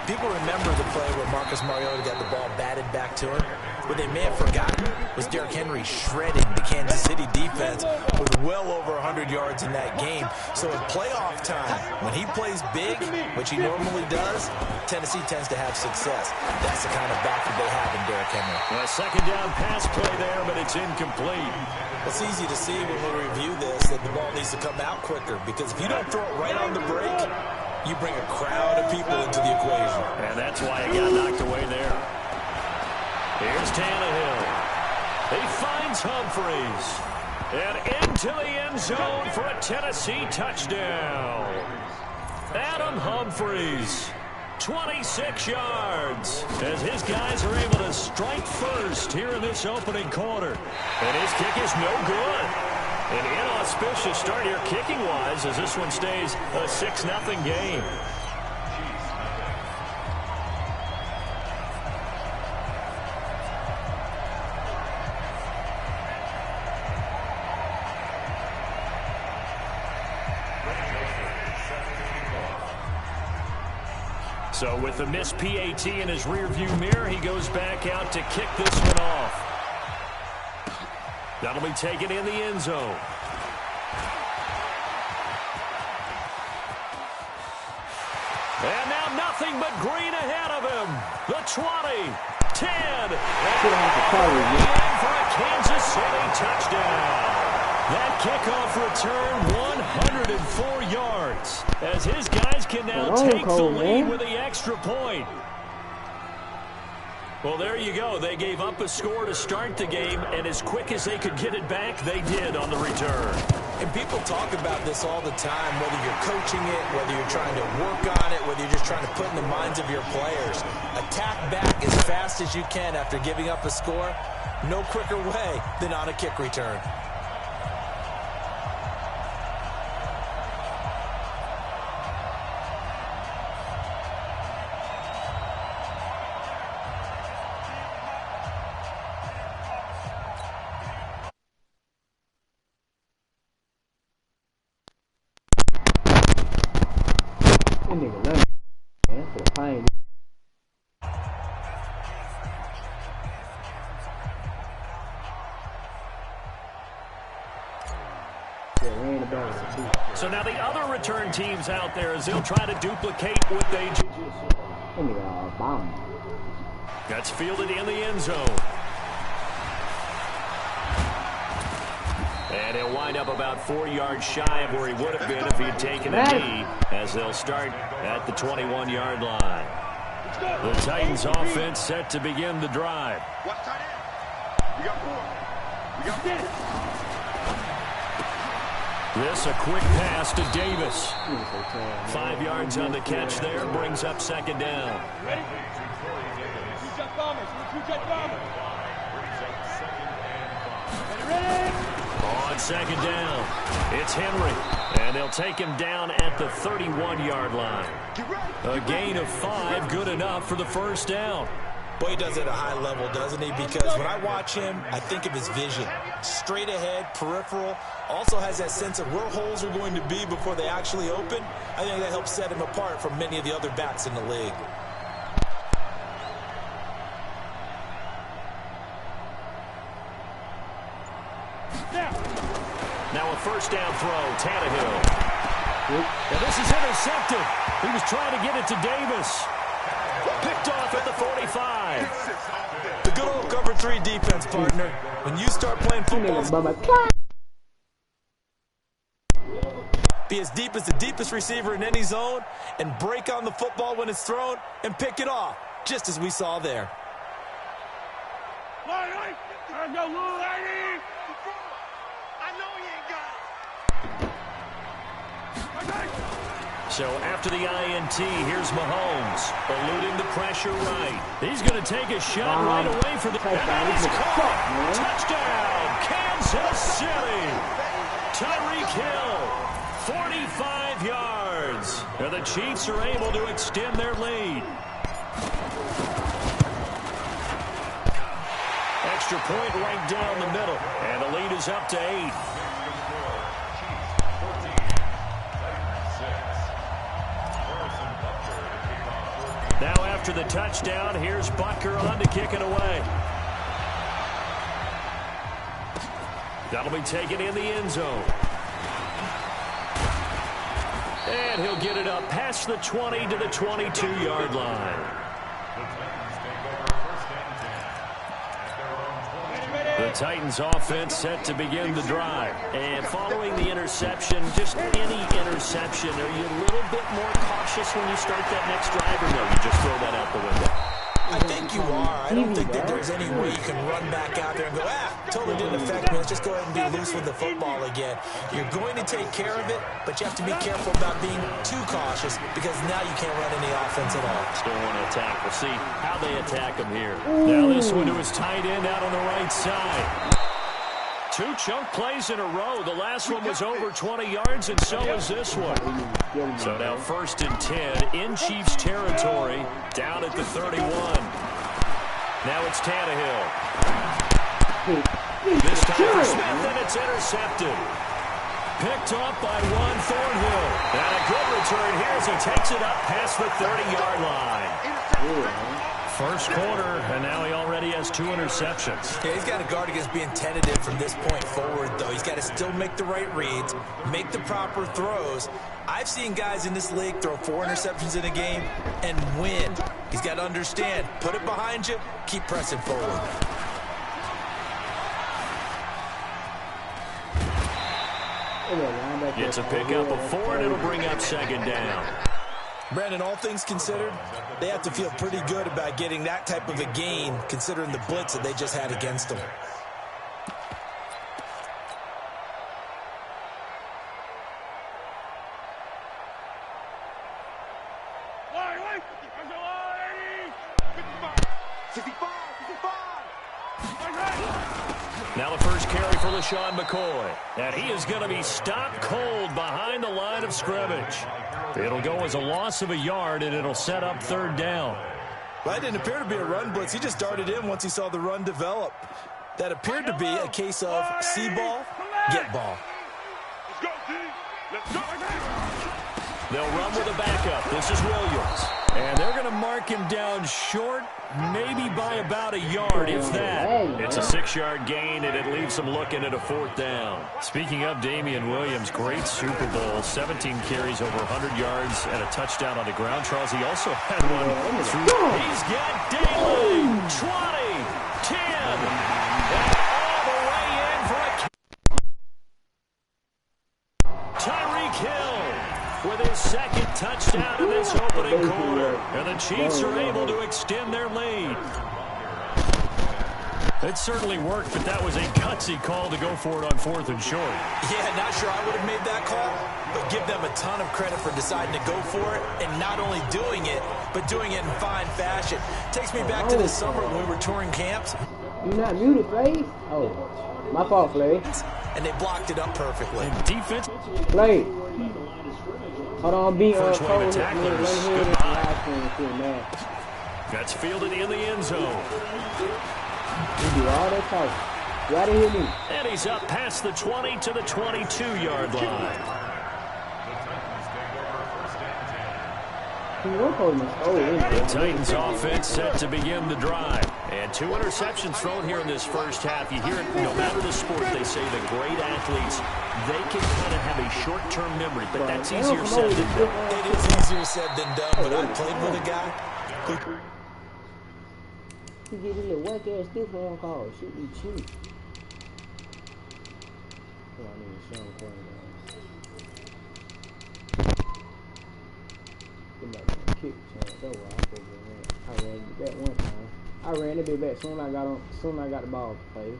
People remember the play where Marcus Mariota got the ball batted back to him. What they may have forgotten was Derrick Henry shredding the Kansas City defense with well over 100 yards in that game. So in playoff time, when he plays big, which he normally does, Tennessee tends to have success. That's the kind of back that they have in Derrick Henry. A second down pass play there, but it's incomplete. It's easy to see when we review this that the ball needs to come out quicker, because if you don't throw it right on the break, you bring a crowd of people into the equation. And that's why it got knocked away there. Here's Tannehill. He finds Humphries. And into the end zone for a Tennessee touchdown. Adam Humphries, 26 yards, as his guys are able to strike first here in this opening quarter. And his kick is no good. An inauspicious start here kicking-wise as this one stays a 6-0 game. So with the missed PAT in his rearview mirror, he goes back out to kick this one off. That'll be taken in the end zone. And now nothing but green ahead of him. The 20, 10, and for a Kansas City touchdown. That kickoff return, 104 yards, as his guys can now take the lead with the extra point. Well, there you go. They gave up a score to start the game, and as quick as they could get it back, they did on the return. And people talk about this all the time, whether you're coaching it, whether you're trying to work on it, whether you're just trying to put in the minds of your players. Attack back as fast as you can after giving up a score. No quicker way than on a kick return. So now the other return teams out there as they'll try to duplicate what they do. That's fielded in the end zone. And he'll wind up about 4 yards shy of where he would have been if he had taken a knee, as they'll start at the 21-yard line. The Titans offense set to begin the drive. This a quick pass to Davis. 5 yards on the catch there, brings up second down. On second down, it's Henry, and they'll take him down at the 31-yard line. A gain of 5, good enough for the first down. Boy, he does it at a high level, doesn't he? Because when I watch him, I think of his vision. Straight ahead, peripheral. Also has that sense of where holes are going to be before they actually open. I think that helps set him apart from many of the other backs in the league. Now a first down throw, Tannehill. Now this is intercepted. He was trying to get it to Davis. Picked off at the 45. The good old cover 3 defense, partner. When you start playing football, be as deep as the deepest receiver in any zone and break on the football when it's thrown and pick it off, just as we saw there. So after the INT, here's Mahomes, eluding the pressure right. He's going to take a shot right away for the... And he's caught! Touchdown, Kansas City! Tyreek Hill, 45 yards. And the Chiefs are able to extend their lead. Extra point right down the middle. And the lead is up to 8. Now after the touchdown, here's Butker on to kick it away. That'll be taken in the end zone. And he'll get it up past the 20 to the 22-yard line. The Titans offense set to begin the drive. And following the interception, just any interception, are you a little bit more cautious when you start that next drive, or no, you just throw that out the window? I think you are. I don't think that there's any way you can run back out there and go, totally didn't affect me. Let's just go ahead and be loose with the football again. You're going to take care of it, but you have to be careful about being too cautious because now you can't run any offense at all. Still want to attack. We'll see how they attack him here. Now this one to his tight end out on the right side. 2 chunk plays in a row. The last one was over 20 yards, and so is this one. So now 1st and 10 in Chiefs territory, down at the 31. Now it's Tannehill. This time for Smith, and it's intercepted. Picked off by Juan Thornhill. And a good return here as he takes it up past the 30-yard line. First quarter, and now he already has 2 interceptions. Yeah, he's got to guard against being tentative from this point forward, though. He's got to still make the right reads, make the proper throws. I've seen guys in this league throw 4 interceptions in a game and win. He's got to understand, put it behind you, keep pressing forward. Gets a pickup of 4, and it'll bring up 2nd down. Brandon, all things considered, they have to feel pretty good about getting that type of a gain, considering the blitz that they just had against them. Now the first carry for LaShawn McCoy. And he is going to be stopped cold behind the line of scrimmage. It'll go as a loss of a yard, and it'll set up 3rd down. Well, that didn't appear to be a run blitz. He just darted in once he saw the run develop. That appeared to be a case of see ball, get ball. They'll run with a backup. This is Williams. And they're going to mark him down short, maybe by about a yard, if that. It's a 6-yard gain, and it leaves them looking at a 4th down. Speaking of Damian Williams, great Super Bowl, 17 carries over 100 yards and a touchdown on the ground. Charles, he also had one through. He's got Daly, 20, 10, and all the way in for a Tyreek Hill with his 2nd touchdown in this opening quarter. And the Chiefs are able to extend their lead. It certainly worked, but that was a gutsy call to go for it on 4th and short. Yeah, not sure I would have made that call, but give them a ton of credit for deciding to go for it and not only doing it, but doing it in fine fashion. Takes me back to this summer when we were touring camps. You're not muted, Flay? Oh, my fault, Flay. And they blocked it up perfectly. And defense. Flay. Hold on, be First wave of tacklers. Goodbye. That's fielded in the end zone. You do all that talking. You ought to hear me. And he's up past the 20 to the 22-yard line. The Titans offense set to begin the drive. And 2 interceptions thrown here in this first half. You hear it, no matter the sport, they say the great athletes, they can kind of have a short-term memory, but that's easier said than done. It is easier said than done, but I played with a guy who... You get a little whack-ass stiff phone call. Shoot me cheap. Oh, I need to show him kick, so that's why I ran it back one time. I ran it back soon I got the ball to play.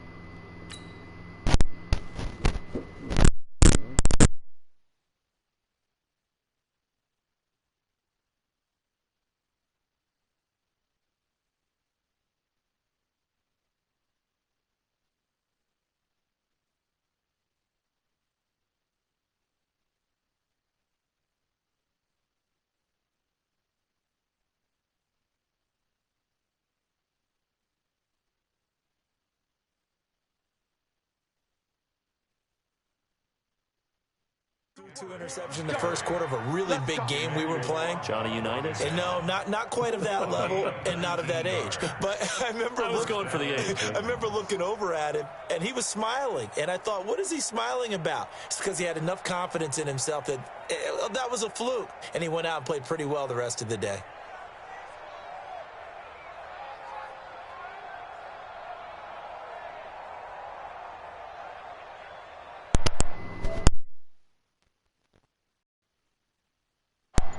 Two interceptions in the first quarter of a really big game we were playing. Johnny Unitas? And no, not quite of that level and not of that age. But I was going for the age. I remember looking over at him, and he was smiling. And I thought, what is he smiling about? It's because he had enough confidence in himself that that was a fluke. And he went out and played pretty well the rest of the day.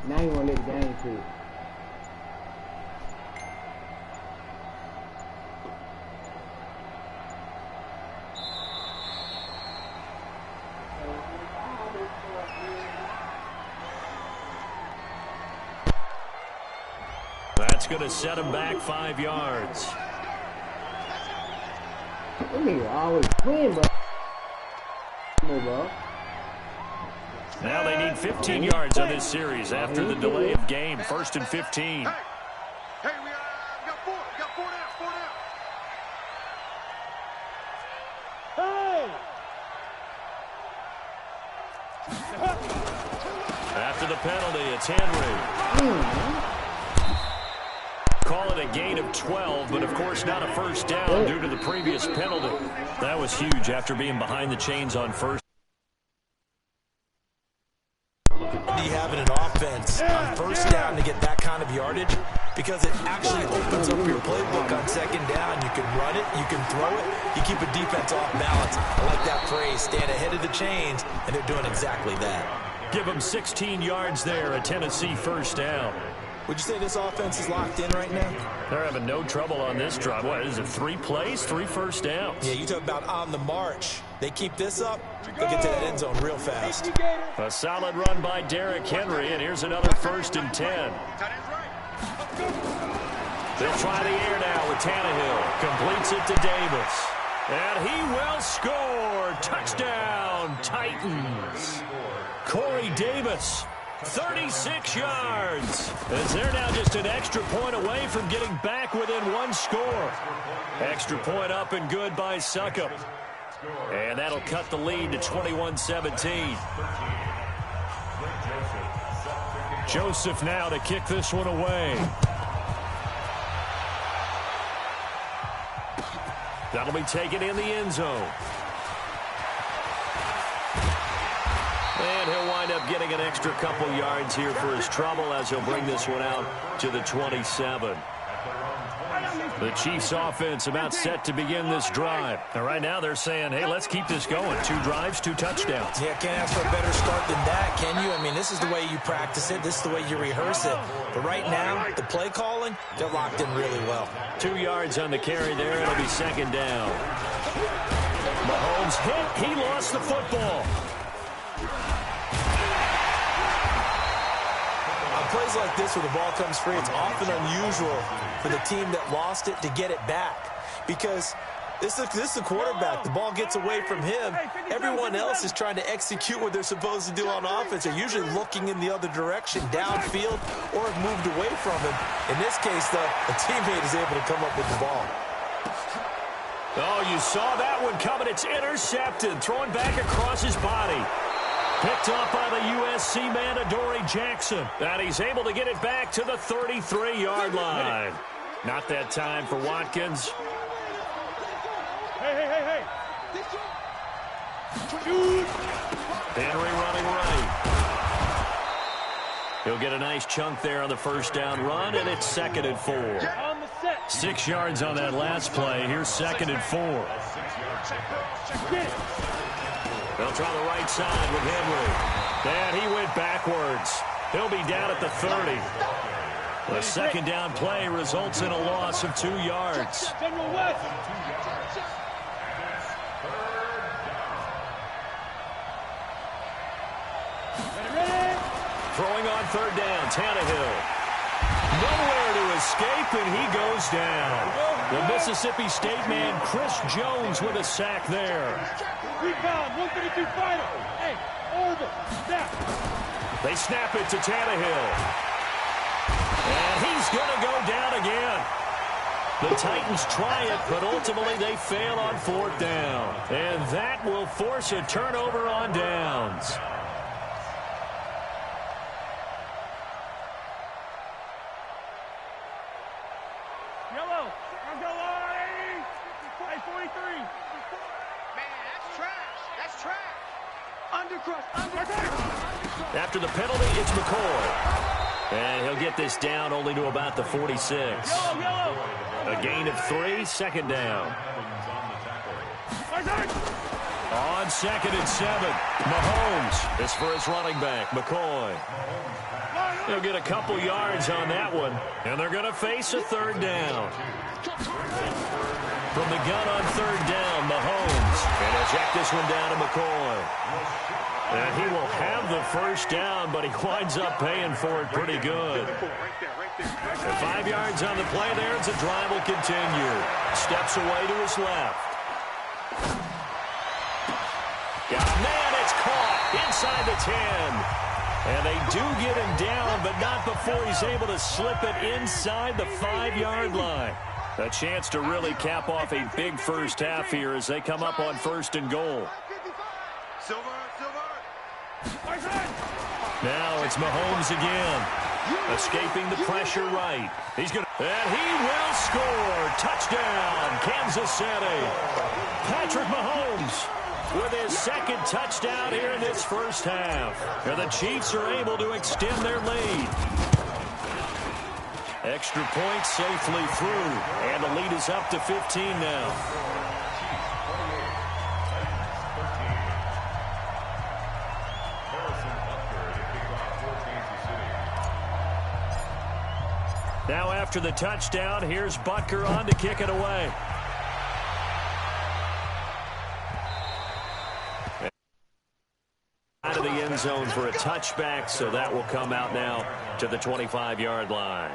Now you want to let the game to it. That's going to set him back 5 yards. That nigga always win, bro. Come on, bro. Now they need 15 yards on this series after the delay of game. 1st and 15. Hey, we got 4. We got 4 down. 4 down. After the penalty, it's Henry. Call it a gain of 12, but of course not a first down due to the previous penalty. That was huge after being behind the chains on first. You have in an offense on first down to get that kind of yardage because it actually opens up your playbook on second down. You can run it, you can throw it, you keep a defense off balance. I like that phrase, stand ahead of the chains, and they're doing exactly that. Give them 16 yards there, a Tennessee first down. Would you say this offense is locked in right now? They're having no trouble on this drive. What is it, 3 plays, 3 first downs? Yeah, you talk about on the march. They keep this up, they'll get to that end zone real fast. A solid run by Derrick Henry, and here's another 1st and 10. They'll try the air now with Tannehill. Completes it to Davis. And he will score. Touchdown, Titans. Corey Davis, 36 yards. As they're now just an extra point away from getting back within 1 score. Extra point up and good by Succop. And that'll cut the lead to 21-17. Joseph now to kick this one away. That'll be taken in the end zone. And he'll wind up getting an extra couple yards here for his trouble as he'll bring this one out to the 27. The Chiefs offense about set to begin this drive. And right now they're saying, hey, let's keep this going. 2 drives, 2 touchdowns. Yeah, can't ask for a better start than that, can you? I mean, this is the way you practice it. This is the way you rehearse it. But right now, the play calling, they're locked in really well. 2 yards on the carry there. It'll be 2nd down. Mahomes hit. He lost the football. Plays like this where the ball comes free, it's often unusual for the team that lost it to get it back because this is a quarterback. The ball gets away from him. Everyone else is trying to execute what they're supposed to do on offense. They're usually looking in the other direction, downfield, or have moved away from him. In this case, though, a teammate is able to come up with the ball. Oh, you saw that one coming. It's intercepted. Throwing back across his body. Picked up by the USC man, Adoree Jackson. And he's able to get it back to the 33-yard line. Not that time for Watkins. Hey. Henry running right. He'll get a nice chunk there on the first down run, and it's 2nd and 4. 6 yards on that last play. Here's 2nd and 4. They'll try the right side with Henry. And he went backwards. He'll be down at the 30. The 2nd down play results in a loss of 2 yards. Throwing on 3rd down, Tannehill. Nowhere to escape, and he goes down. The Mississippi State man, Chris Jones, with a sack there. Rebound, 132 final. Hey, over, snap. They snap it to Tannehill. And he's going to go down again. The Titans try it, but ultimately they fail on 4th down. And that will force a turnover on downs. Yellow. Let's go, Lonnie. Hey, 43. Man, that's trash. That's trash. Undercrush. After the penalty, it's McCoy. And he'll get this down only to about the 46. A gain of 3, second down. On 2nd and 7, Mahomes is for his running back, McCoy. He'll get a couple yards on that one, and they're going to face a 3rd down. From the gun on 3rd down, Mahomes. And he'll check this one down to McCoy. And he will have the 1st down, but he winds up paying for it pretty good. And 5 yards on the play there as the drive will continue. Steps away to his left. Man, it's caught inside the 10. And they do get him down, but not before he's able to slip it inside the 5-yard line. A chance to really cap off a big first half here as they come up on 1st and goal. Now it's Mahomes again. Escaping the pressure right. He's going to, and he will score. Touchdown, Kansas City. Patrick Mahomes with his 2nd touchdown here in this first half. And the Chiefs are able to extend their lead. Extra point safely through. And the lead is up to 15 now. Now after the touchdown, here's Butker on to kick it away. Out of the end zone for a touchback, so that will come out now to the 25-yard line.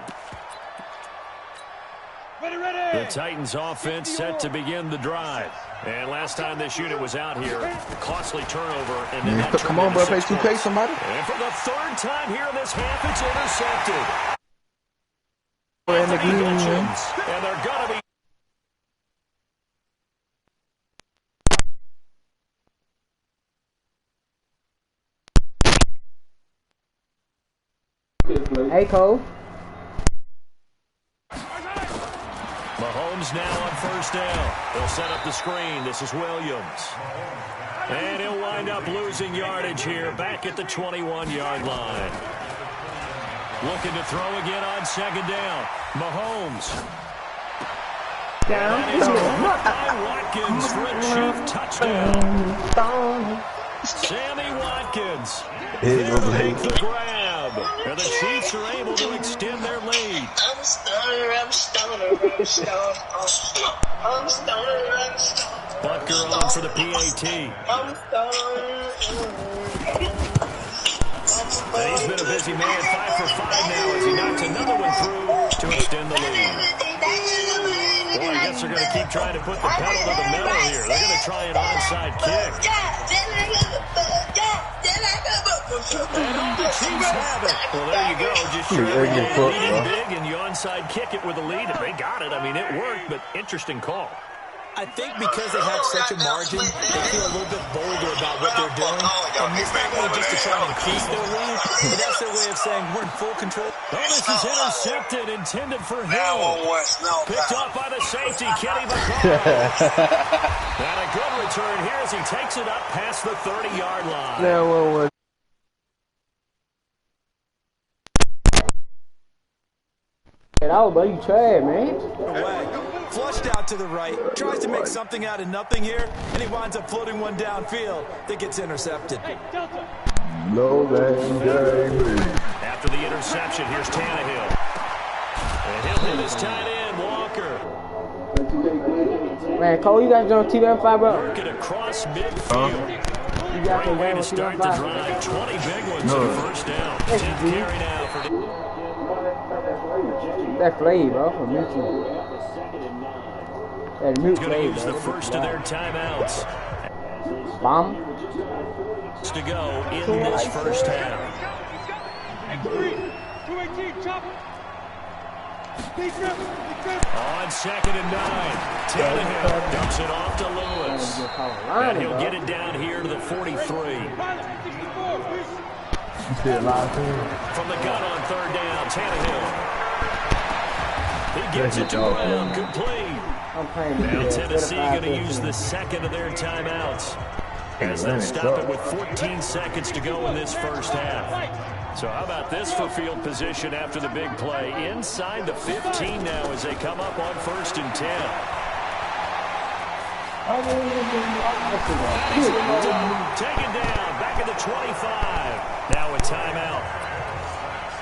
The Titans offense set to begin the drive. And last time this unit was out here, costly turnover. And then that come on, bro, play 2K, somebody. And for the 3rd time here in this half, it's intercepted. And they're going to be. Hey, Cole. Mahomes now on 1st down. They'll set up the screen. This is Williams. And he'll wind up losing yardage here back at the 21-yard line. Looking to throw again on 2nd down. Mahomes. Down. By Watkins for a Chief touchdown. Sammy Watkins. They'll make the grab. And the Chiefs are able to extend their lead. I'm stoner. Butker on for the PAT. And he's been a busy man, 5 for 5 now as he knocks another one through to extend the lead. Boy, I guess they're going to keep trying to put the pedal to the metal here. They're going to try an onside kick. And all the Chiefs have it. Well, there you go. Just leading big, and you onside kick it with a lead. If they got it, I mean, it worked, but interesting call. I think because they have such a margin, they feel a little bit bolder about what they're doing. And it's not really just to try and increase their lead, but that's their way of saying we're in full control. Oh, this is intercepted, intended for Hill. Picked up by the safety, Kenny McCall. And a good return here as he takes it up past the 30-yard line. Oh, but you trash, man. Flushed out to the right, tries to make something out of nothing here, and he winds up floating one downfield that gets intercepted. After the interception, here's Tannehill. And he'll hit his tight end, Walker. Man, Cole, you got your T-5, bro? Working across midfield. You got Great way to start the drive. 20 big ones on first down. 10 carry now for that play, bro, from YouTube. That mute play, use the first of their timeouts. Bomb. To go in this first half. On 2nd and 9, Tannehill dumps it off to Lewis. And he'll get it down here to the 43. From the gun on 3rd down, Tannehill. He gets it to Brown, complete. Now Tennessee going to use the second of their timeouts as they'll stop it with 14 seconds to go in this first half. So how about this for field position after the big play? Inside the 15 now as they come up on 1st and 10. Taken down, back at the 25. Now a timeout.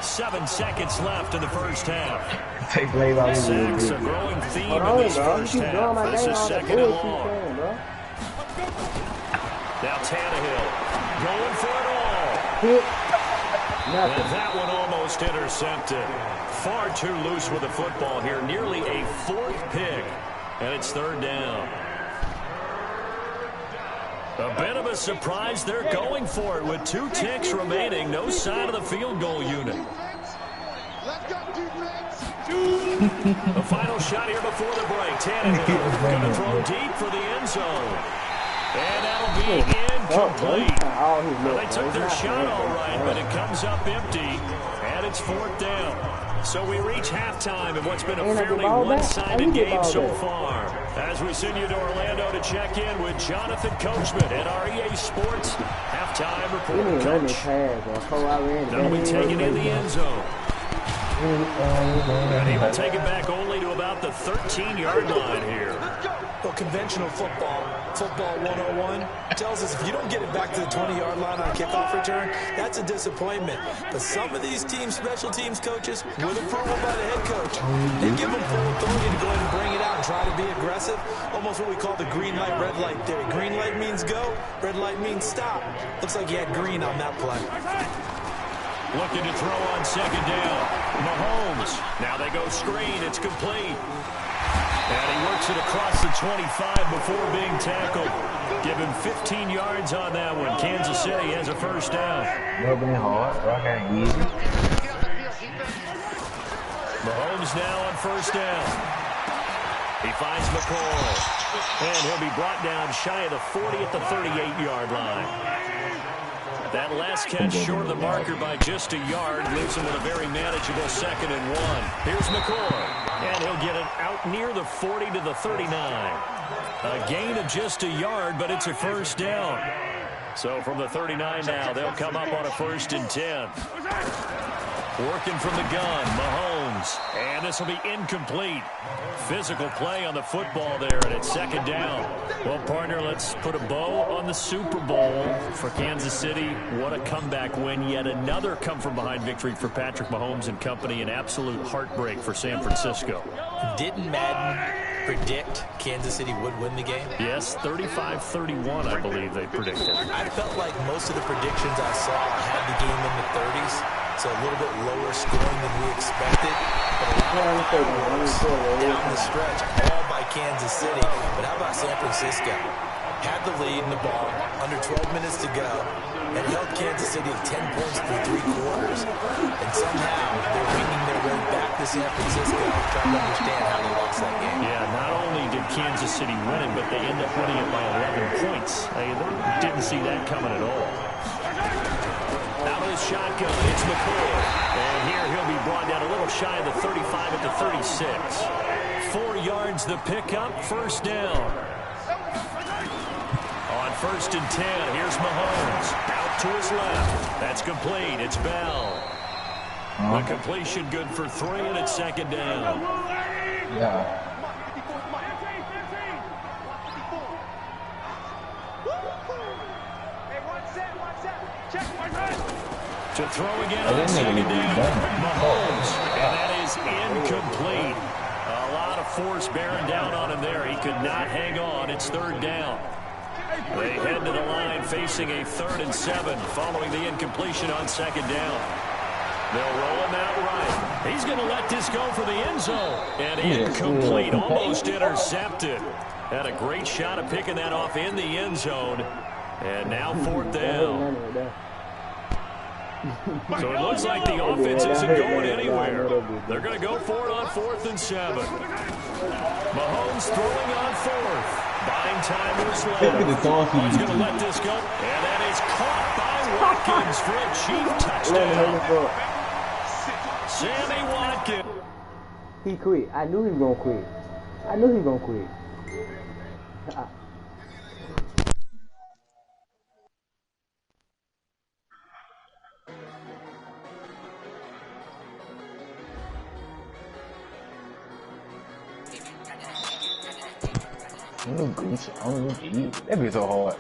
7 seconds left in the first half. Sacks a growing theme in this first half. This is 2nd and long. Now Tannehill going for it all. And that one almost intercepted. Far too loose with the football here. Nearly a 4th pick. And it's 3rd down. A bit of a surprise. They're going for it with 2 ticks remaining. No sign of the field goal unit. The final shot here before the break. Tannehill going to throw deep for the end zone. And that'll be incomplete. Well, they took their shot all right, but it comes up empty, and it's 4th down. So we reach halftime in what's been a fairly one-sided game so far. As we send you to Orlando to check in with Jonathan Coachman at our EA Sports halftime report. Coach, that'll be taken in the end zone. And he will take it back only to about the 13-yard line here. Well, conventional football 101, tells us if you don't get it back to the 20-yard line on a kickoff return, that's a disappointment. But some of these teams, special teams coaches, with approval by the head coach, they give them full authority to go ahead and bring it out and try to be aggressive. Almost what we call the green light, red light theory. Green light means go, red light means stop. Looks like he had green on that play. Looking to throw on 2nd down. Mahomes. Now they go screen. It's complete. And he works it across the 25 before being tackled. Give him 15 yards on that one. Kansas City has a 1st down. Mahomes now on 1st down. He finds McCoy. And he'll be brought down shy of the 40 at the 38-yard line. That last catch short of the marker by just a yard leaves him with a very manageable 2nd and 1. Here's McCoy, and he'll get it out near the 40 to the 39. A gain of just a yard, but it's a 1st down. So from the 39 now, they'll come up on a 1st and 10. Working from the gun, Mahomes, and this will be incomplete. Physical play on the football there, and it's 2nd down. Well, partner, let's put a bow on the Super Bowl for Kansas City. What a comeback win. Yet another come-from-behind victory for Patrick Mahomes and company. An absolute heartbreak for San Francisco. Didn't Madden predict Kansas City would win the game? Yes, 35-31, I believe they predicted. I felt like most of the predictions I saw had the game in the 30s. So a little bit lower scoring than we expected. But a lot of power down the stretch, all by Kansas City. But how about San Francisco? Had the lead in the ball, under 12 minutes to go, and held Kansas City to 10 points through 3 quarters. And somehow they're winging their way back to San Francisco, trying to understand how they lost that game. Yeah, not only did Kansas City win it, but they end up winning it by 11 points. They didn't see that coming at all. Out of the shotgun, it's McCoy. And here he'll be brought down a little shy of the 35 at the 36. 4 yards the pickup, 1st down. On 1st and 10, here's Mahomes. Out to his left. That's complete. It's Bell. The completion good for 3, and it's 2nd down. Yeah. To throw again on 2nd down. Mahomes. And that is incomplete. A lot of force bearing down on him there. He could not hang on. It's 3rd down. They head to the line facing a 3rd and 7 following the incompletion on 2nd down. They'll roll him out right. He's going to let this go for the end zone. And incomplete. Almost intercepted. Had a great shot of picking that off in the end zone. And now 4th down. So it looks like the offense isn't going anywhere. They're going to go for it on 4th and 7. Mahomes throwing on 4th. Buying time to his left. He's going to let this go. And that is caught by Watkins for a cheap touchdown. Sammy Watkins. He quit. I knew he was gonna quit. I knew he was gonna quit. I'm gonna Gucci. I'm gonna Gucci. That be so hard.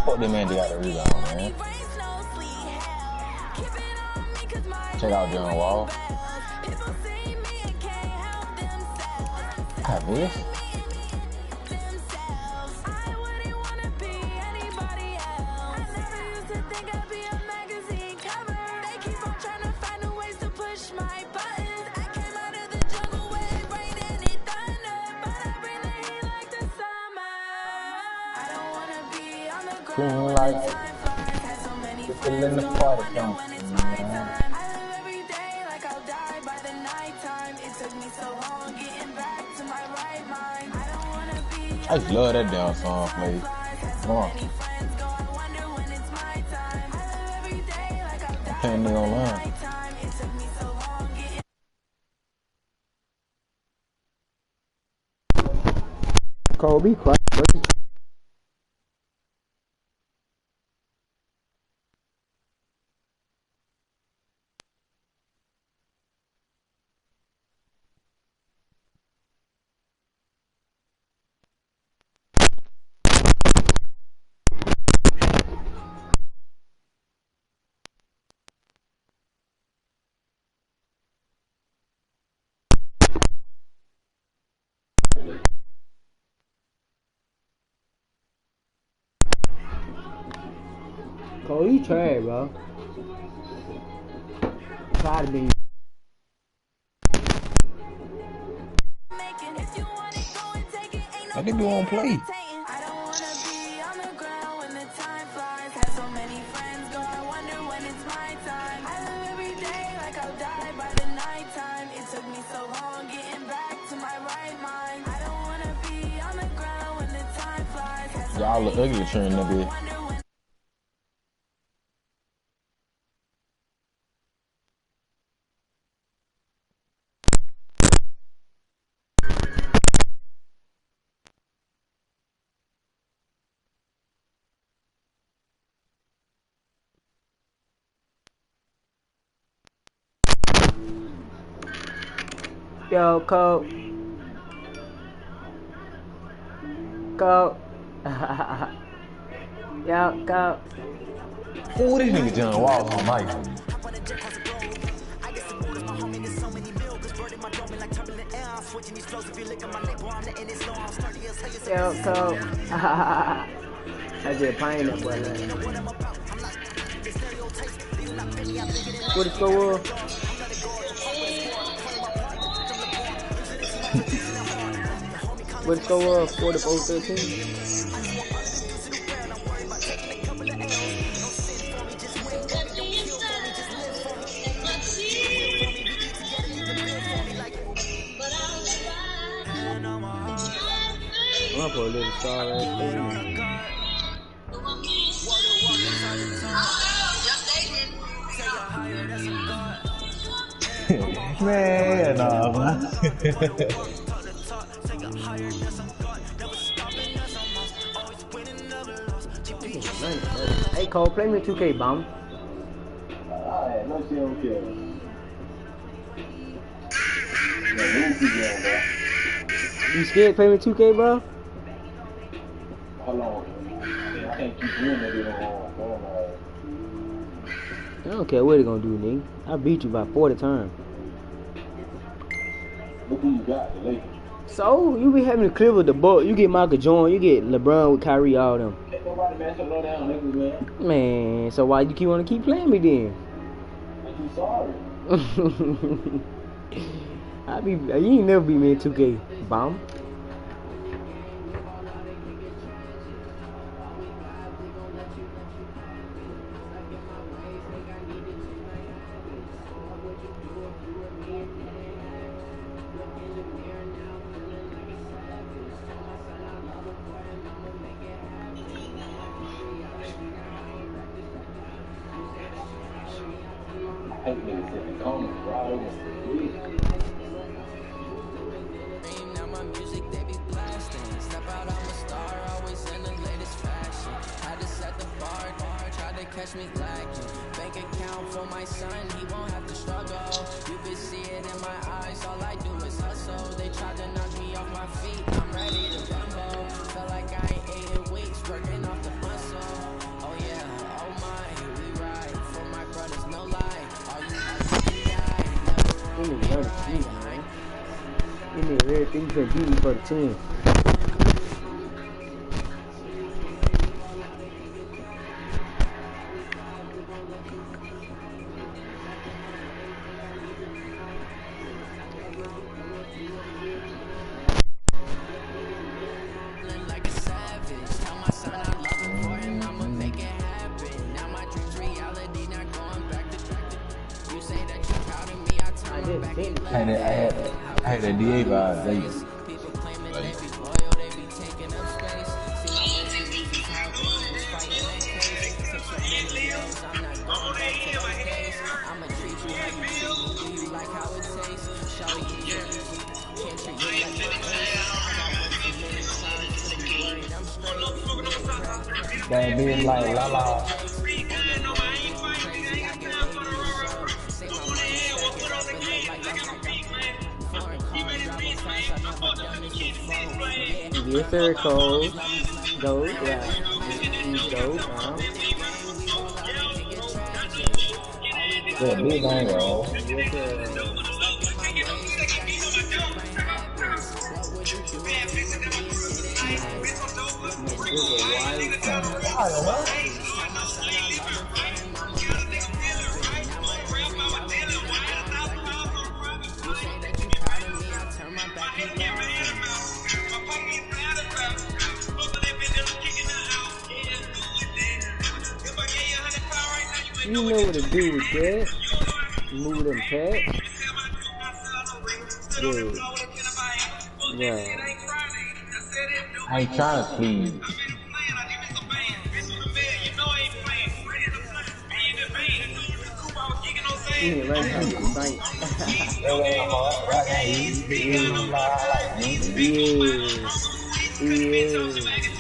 Fuck that man, they got a rebound, man. Check out John Wall. I miss. Feeling like it's still in the party, don't I just love that damn song, play. Come on. I'm playing it online. Kobe, quiet. Cole, you trash, bro. Try to be. I think we won't play. Y'all look ugly trying to be. Yo, Cole. Cole. Yo, Cole. Ooh, this nigga John Wall on nice. Yo, Cole. I just playing that boy. What the score was? What the score was? 44-13? I'm for a little star right there. Man, man. Hey Cole, play me 2K, bomb. Alright, no shit, okay. You scared to play me 2K, bro? Hold on. I can't keep doing that. I don't care what they gonna do, nigga. I beat you by 40 times. Look who you got, the Lakers. So, you be having to clear with the Buck. You get Michael Jordan, you get LeBron with Kyrie, all them. Can't nobody match up low down niggas, man. Man, so why you want to keep playing me then? sorry. You ain't never beat me in 2K, bomb. I hate niggas in the corner, right against the street. Now my music they be blasting. Step out, I'm a star, always in the latest fashion. Had to set the bar, tried to catch me lacking. Bank account for my son, he won't have to struggle. You can see it in my eyes, all I do is hustle. They tried to knock me off my feet, I'm ready to rumble. Felt like I ain't ate in weeks, working off the muscle. Oh yeah, oh my, we ride for my brothers, no lie. All you Give me another team, man. Give me everything you can beat me for the team. like a savage. Tell my son I love him for him, I'ma make it happen. Now my dream's reality, not going back to you say that you're proud of me, I turn my back and I had that DA vibe. people claiming they be loyal, they be taking up space. See my money losing power, fighting that case. Took so many years, I'm not going back to those days. I'ma treat you how you treat me, do you like how it tastes? Show you can't treat you like my ace. I got one too many times, shouldn't be worried, I'm straight. That being like la la. Yes, sir, Cole. Go, yeah. Go, Yeah, big angle. Yes, sir. You know what to do with that. Move them packs. Good. Yeah. I ain't trying to please. You ain't right now, you fight. Yeah.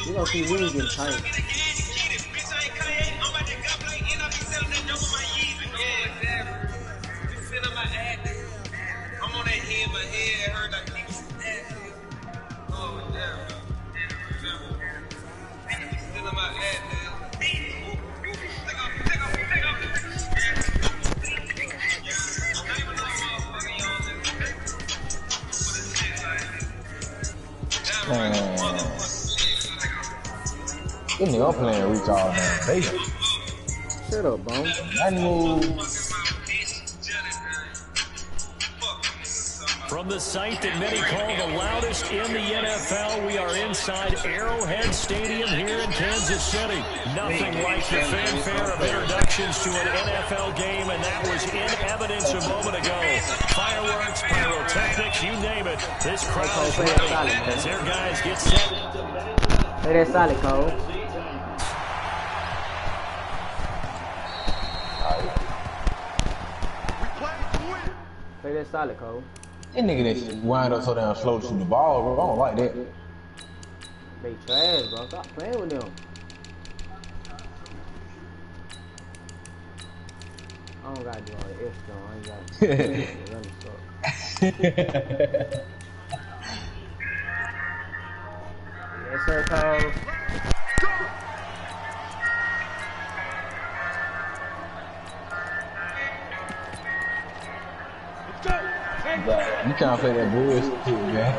You gonna see wings getting tight. This nigga playing reach all damn day. Shut up, bum. From the site that many call the loudest in the NFL, we are inside Arrowhead Stadium here in Kansas City. Nothing like the fanfare of introductions to an NFL game, and that was in evidence a moment ago. Fireworks, pyrotechnics, you name it. This crowd is ready as their guys get set. Play that solid, Cole. Play that solid, Cole. That nigga that wind up so damn slow to shoot the ball, bro. I don't like that. They trash, bro. Stop playing with them. I don't gotta do all the F though. I ain't gotta stuff. Yes, sir, Cole. You can't play that bullshit, man.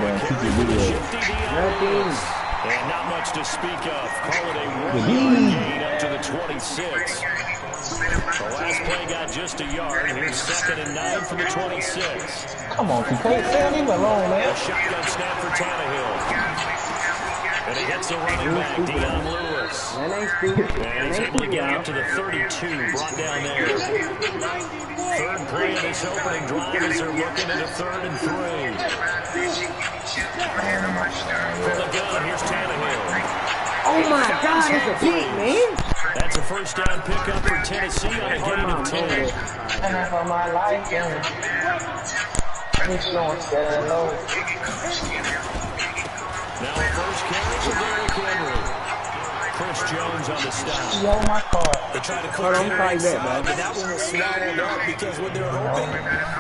Man, teach your video. Nothing. And not much to speak of. Call it a 1-yard gain up to the 26. The last play got just a yard. Here's 2nd and 9 from the 26. Come on, you can't stand him alone, man. A shotgun snap for Tannehill. And he hits the running back, Dion Lewis. That ain't stupid. And he's able to get up to the 32, brought down there. Third play of this opening drive as they're looking at a 3rd and 3. From the gun, here's Tannehill. Oh my God, it's a pick, man. That's a first down pickup for Tennessee on a gain of 10. And for my life, I'm slowing down low. Now a first carry for Derrick Henry. Chris Jones on the stop. Yo, my car. They try to cut Henry inside, but that one was swallowed up because when they're hoping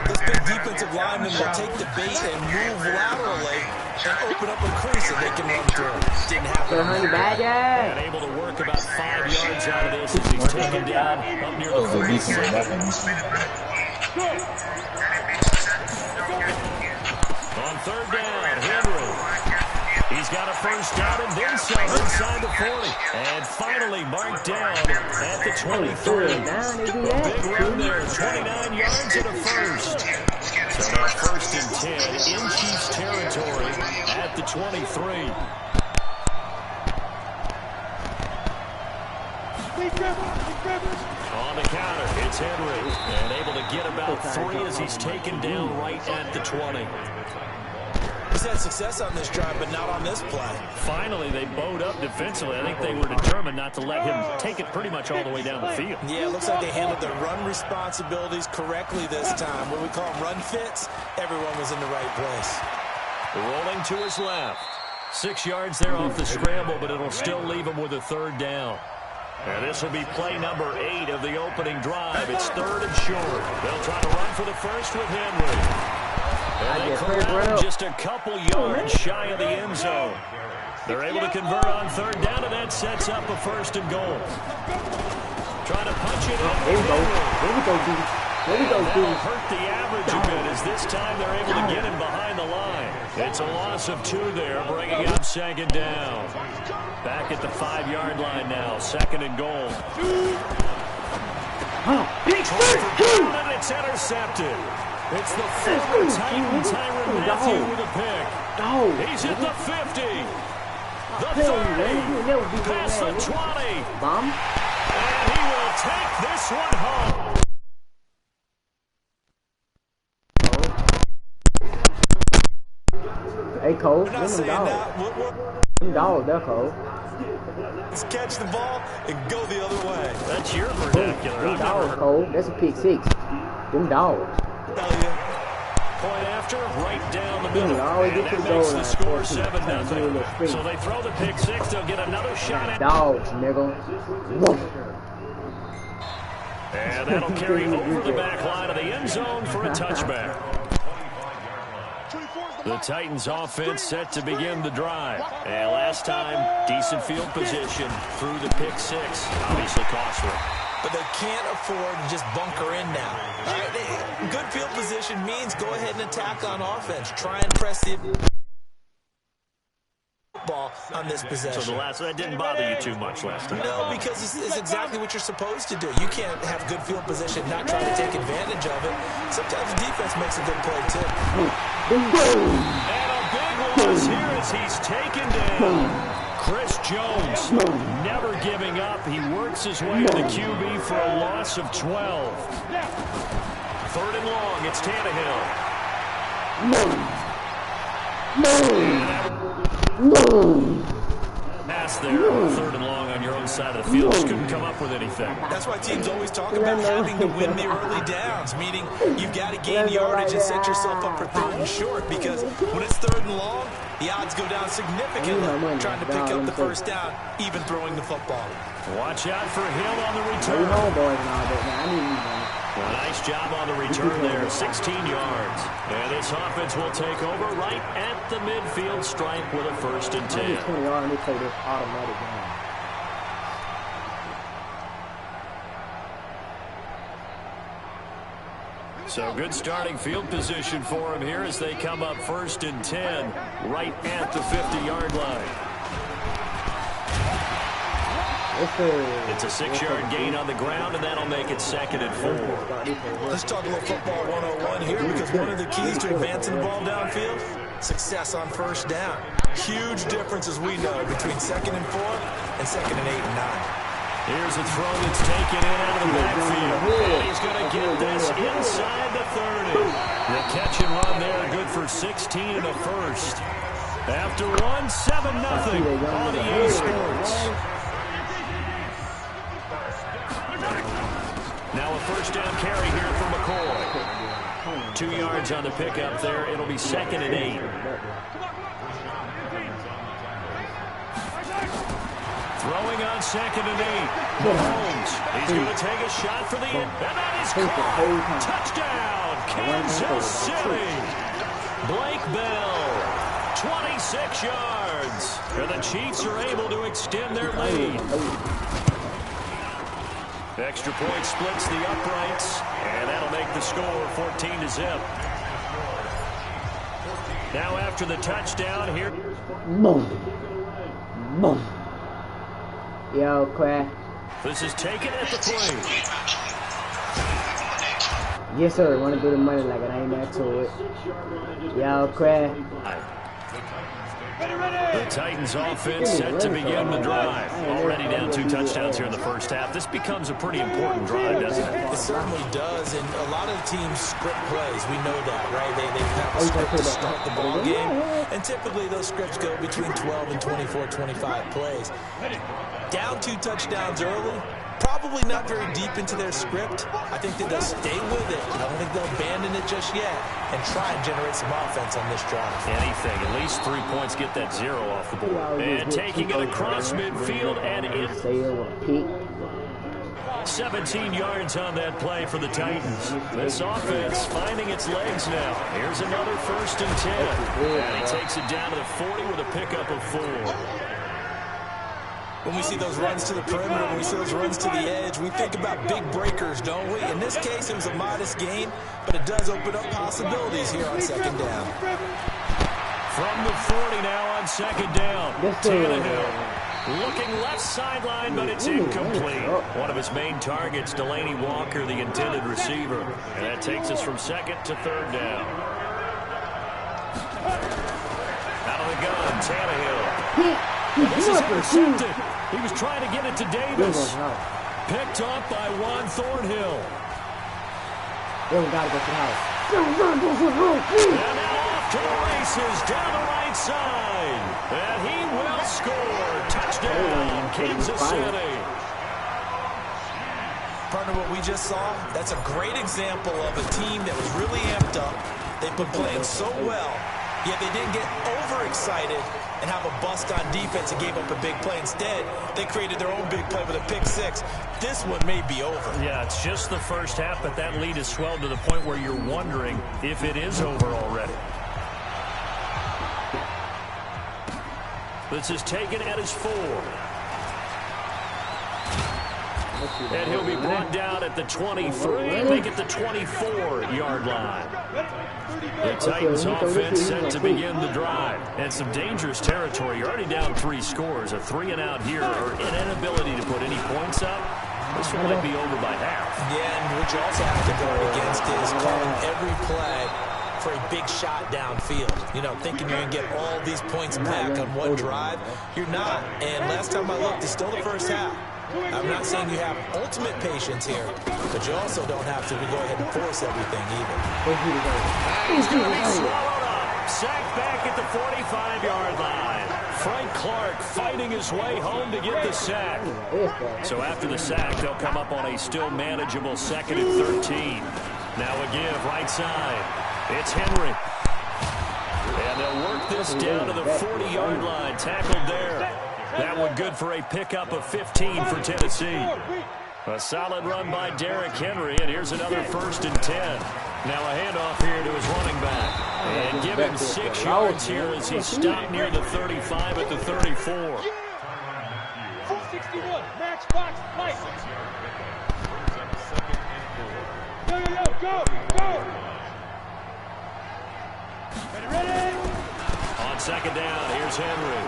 this big defensive lineman will take the bait and move laterally and open up a crease that they can run through. Didn't happen. And able to work about 5 yards out of this as he's taken down up near the 46. On 3rd down, Henry. He's got a first down and then some inside the 40. And finally marked down at the 23. A big run there, 29 yards and a first. So now 1st and 10 in Chiefs territory at the 23. On the counter, it's Henry. And able to get about 3 as he's taken down right at the 20. He's had success on this drive, but not on this play. Finally, they bowed up defensively. I think they were determined not to let him take it pretty much all the way down the field. Yeah, it looks like they handled their run responsibilities correctly this time. What we call them run fits, everyone was in the right place. Rolling to his left. 6 yards there off the scramble, but it'll still leave him with a 3rd down. And this will be play number 8 of the opening drive. It's 3rd and short. They'll try to run for the first with Henry. And they corral just a couple yards shy of the end zone. They're able to convert on 3rd down, and that sets up a 1st and goal. Trying to punch it in. There we go. There we go, dude. There we go, dude. That'll hurt the average a bit as this time they're able to get him behind the line. It's a loss of 2 there, bringing up 2nd down. Back at the 5-yard line now, 2nd and goal. And it's intercepted. It's the former Titan, Tyrann Mathieu with a pick. He's hit the 50, the 30, past the 20. Bomb. And he will take this one home. Hey, Cole. We're not saying that. Them dogs, they're cold. Let's catch the ball and go the other way. That's your vernacular. Them dogs, Cole. That's a pick 6. Them dogs. Point after, right down the middle. And that makes the score 7-0. So they throw the pick 6. They'll get another shot at dogs, nigga. And that'll carry over the back line of the end zone for a touchback. The Titans offense set to begin the drive. And last time, decent field position through the pick 6. Obviously costly. But they can't afford to just bunker in now. All right? Good field position means go ahead and attack on offense. Try and press the ball on this possession. So that didn't bother you too much last time? No, because it's exactly what you're supposed to do. You can't have good field position, not try to take advantage of it. Sometimes the defense makes a good play, too. And a big loss here as he's taken down. Chris Jones never giving up. He works his way to the QB for a loss of 12. 3rd and long. It's Tannehill. Pass there. 3rd and long on your own side of the field. Just couldn't come up with anything. That's why teams always talk about having to win the early downs, meaning you've got to gain yardage and set yourself up for 3rd and short, because when it's 3rd and long, the odds go down significantly trying to pick up the first down, even throwing the football. Watch out for Hill on the return. A nice job on the return there, 16 yards. And this offense will take over right at the midfield stripe with a 1st and 10. 20 yards and they play this automatic game. So good starting field position for him here as they come up 1st and 10 right at the 50-yard line. It's a 6-yard gain on the ground, and that'll make it 2nd and 4. Let's talk a little football 101 here, because one of the keys to advancing the ball downfield, success on first down. Huge difference, as we know, between 2nd and 4 and 2nd and 8 and 9. Here's a throw that's taken in out of the backfield. And he's going to get this inside the 30. The catch and run there, good for 16 and a first. After 1, 7-0 on EA Sports. Now a first down carry here for McCoy. 2 yards on the pickup there. It'll be 2nd and 8. Throwing on 2nd and 8. Mahomes. He's going to take a shot for the end. And that is caught. Touchdown, Kansas City. Blake Bell, 26 yards. And the Chiefs are able to extend their lead. Extra point splits the uprights, and that'll make the score 14-0. Now after the touchdown here. Boom. Boom. Yo, Claire. This is taken at the plate. Yes, sir. Want to do the money like it ain't that to it. Yo, Claire. The Titans offense set to begin the drive. Already down 2 touchdowns here in the first half. This becomes a pretty important drive, doesn't it? It certainly does, and a lot of teams script plays. We know that, right? They have a script to start the ball game, and typically those scripts go between 12 and 24, 25 plays. Down 2 touchdowns early, probably not very deep into their script. I think that they'll stay with it. I don't think they'll abandon it just yet and try and generate some offense on this drive. Anything, at least 3 points, get that 0 off the board. And taking it across midfield and in. 17 yards on that play for the Titans. This offense finding its legs now. Here's another 1st and 10. And he takes it down to the 40 with a pickup of 4. When we see those runs to the perimeter, when we see those runs to the edge, we think about big breakers, don't we? In this case, it was a modest gain, but it does open up possibilities here on 2nd down. From the 40 now on 2nd down. Tannehill looking left sideline, but it's incomplete. One of his main targets, Delaney Walker, the intended receiver. And that takes us from 2nd to 3rd down. Out of the gun, Tannehill. This is intercepted. He was trying to get it to Davis. Picked up by Juan Thornhill. We gotta go to the house. And now off to the races down the right side. And he will score. Touchdown, Kansas City. Partner, what we just saw, that's a great example of a team that was really amped up. They've been playing so well, yet they didn't get overexcited and have a bust on defense and gave up a big play. Instead, they created their own big play with a pick 6. This one may be over. Yeah, it's just the first half, but that lead has swelled to the point where you're wondering if it is over already. This is taken at his 4. And he'll be brought down at the 23, make it the 24-yard line. The Titans offense set to begin the drive. And some dangerous territory. You're already down 3 scores. A 3-and-out here, or an inability to put any points up. This one might be over by half. Yeah, and what you also have to guard against is calling every play for a big shot downfield. You know, thinking you're going to get all these points back on one drive. You're not. And last time I looked, it's still the first half. I'm not saying you have ultimate patience here, but you also don't have to go ahead and force everything either. He's going to be swallowed up. Sacked back at the 45-yard line. Frank Clark fighting his way home to get the sack. So after the sack, they'll come up on a still manageable 2nd and 13. Now a give right side. It's Henry. And they'll work this down to the 40-yard line. Tackled there. That one good for a pickup of 15 for Tennessee. A solid run by Derrick Henry, and here's another 1st and 10. Now a handoff here to his running back. And give him 6 yards here as he stopped near the 35 at the 34. 261, matchbox light. Go. Ready? On 2nd down, here's Henry.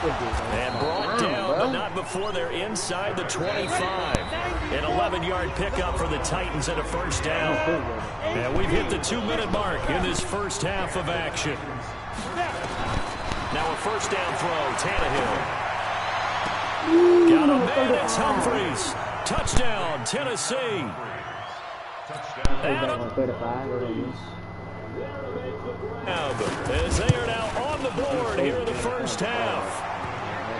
And brought down, but not before they're inside the 25. An 11-yard pickup for the Titans and a first down. And we've hit the 2-minute mark in this first half of action. Now a first down throw, Tannehill. Got a man, it's Humphreys. Touchdown, Tennessee. As they are now on the board here in the first half.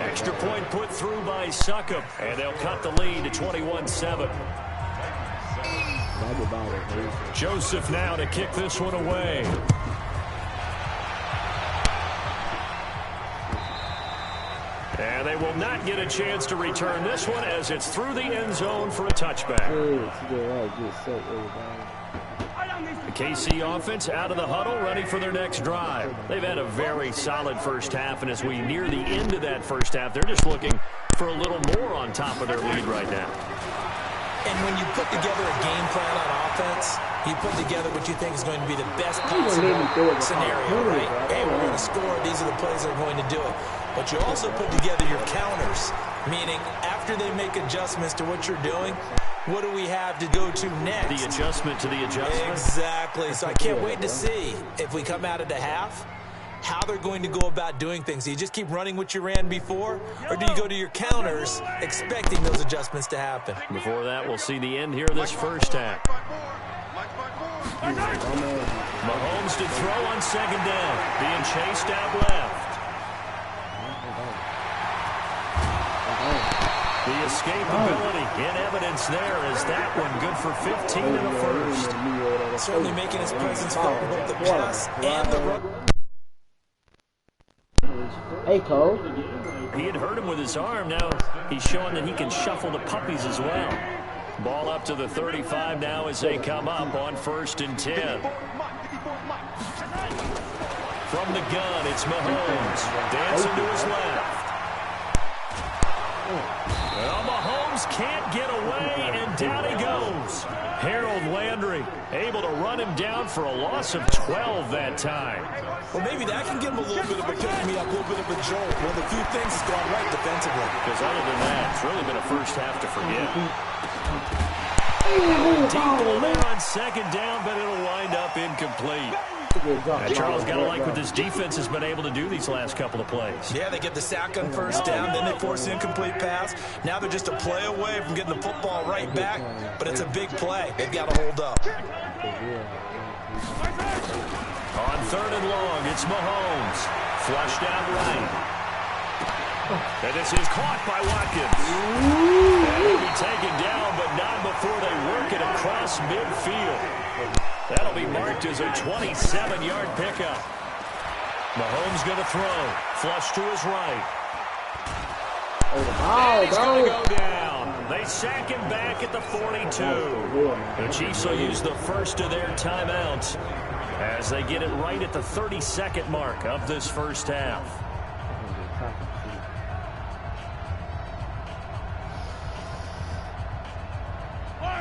Extra point put through by Succop, and they'll cut the lead to 21-7. Joseph now to kick this one away. And they will not get a chance to return this one as it's through the end zone for a touchback. The KC offense out of the huddle, ready for their next drive. They've had a very solid first half, and as we near the end of that first half, they're just looking for a little more on top of their lead right now. And when you put together a game plan on offense, you put together what you think is going to be the best possible scenario, right? Hey, we're going to score. These are the plays that are going to do it. But you also put together your counters, meaning after they make adjustments to what you're doing, what do we have to go to next? The adjustment to the adjustment. Exactly. So I can't wait to see if we come out of the half, how they're going to go about doing things. Do you just keep running what you ran before, or do you go to your counters expecting those adjustments to happen? Before that, we'll see the end here of this first half. Mahomes to throw on second down, being chased out left. The escapability in evidence there as that one good for 15 in the first. Certainly making his presence felt in both the pass and the run. Hey, Cole. He had hurt him with his arm. Now he's showing that he can shuffle the puppies as well. Ball up to the 35 now as they come up on 1st and 10. From the gun, it's Mahomes. Dancing to his left. Well, Mahomes can't get away, and down he goes. Harold Landry able to run him down for a loss of 12 that time. Well, maybe that can give him a little bit of a pick-me-up, a little bit of a jolt. One of the few things that's gone right defensively. Because other than that, it's really been a first half to forget. Deep ball there on second down, but it'll wind up incomplete. Charles, got to like what this defense has been able to do these last couple of plays. Yeah, they get the sack on first down, then they force the incomplete pass. Now they're just a play away from getting the football right back, but it's a big play. They've got to hold up. On 3rd and long, it's Mahomes. Flushed out right. And this is caught by Watkins. And he'll be taken down, but not before they work it across midfield. That'll be marked as a 27-yard pickup. Mahomes going to throw. Flush to his right. And he's going to go down. They sack him back at the 42. The Chiefs will use the first of their timeouts as they get it right at the 32nd mark of this first half.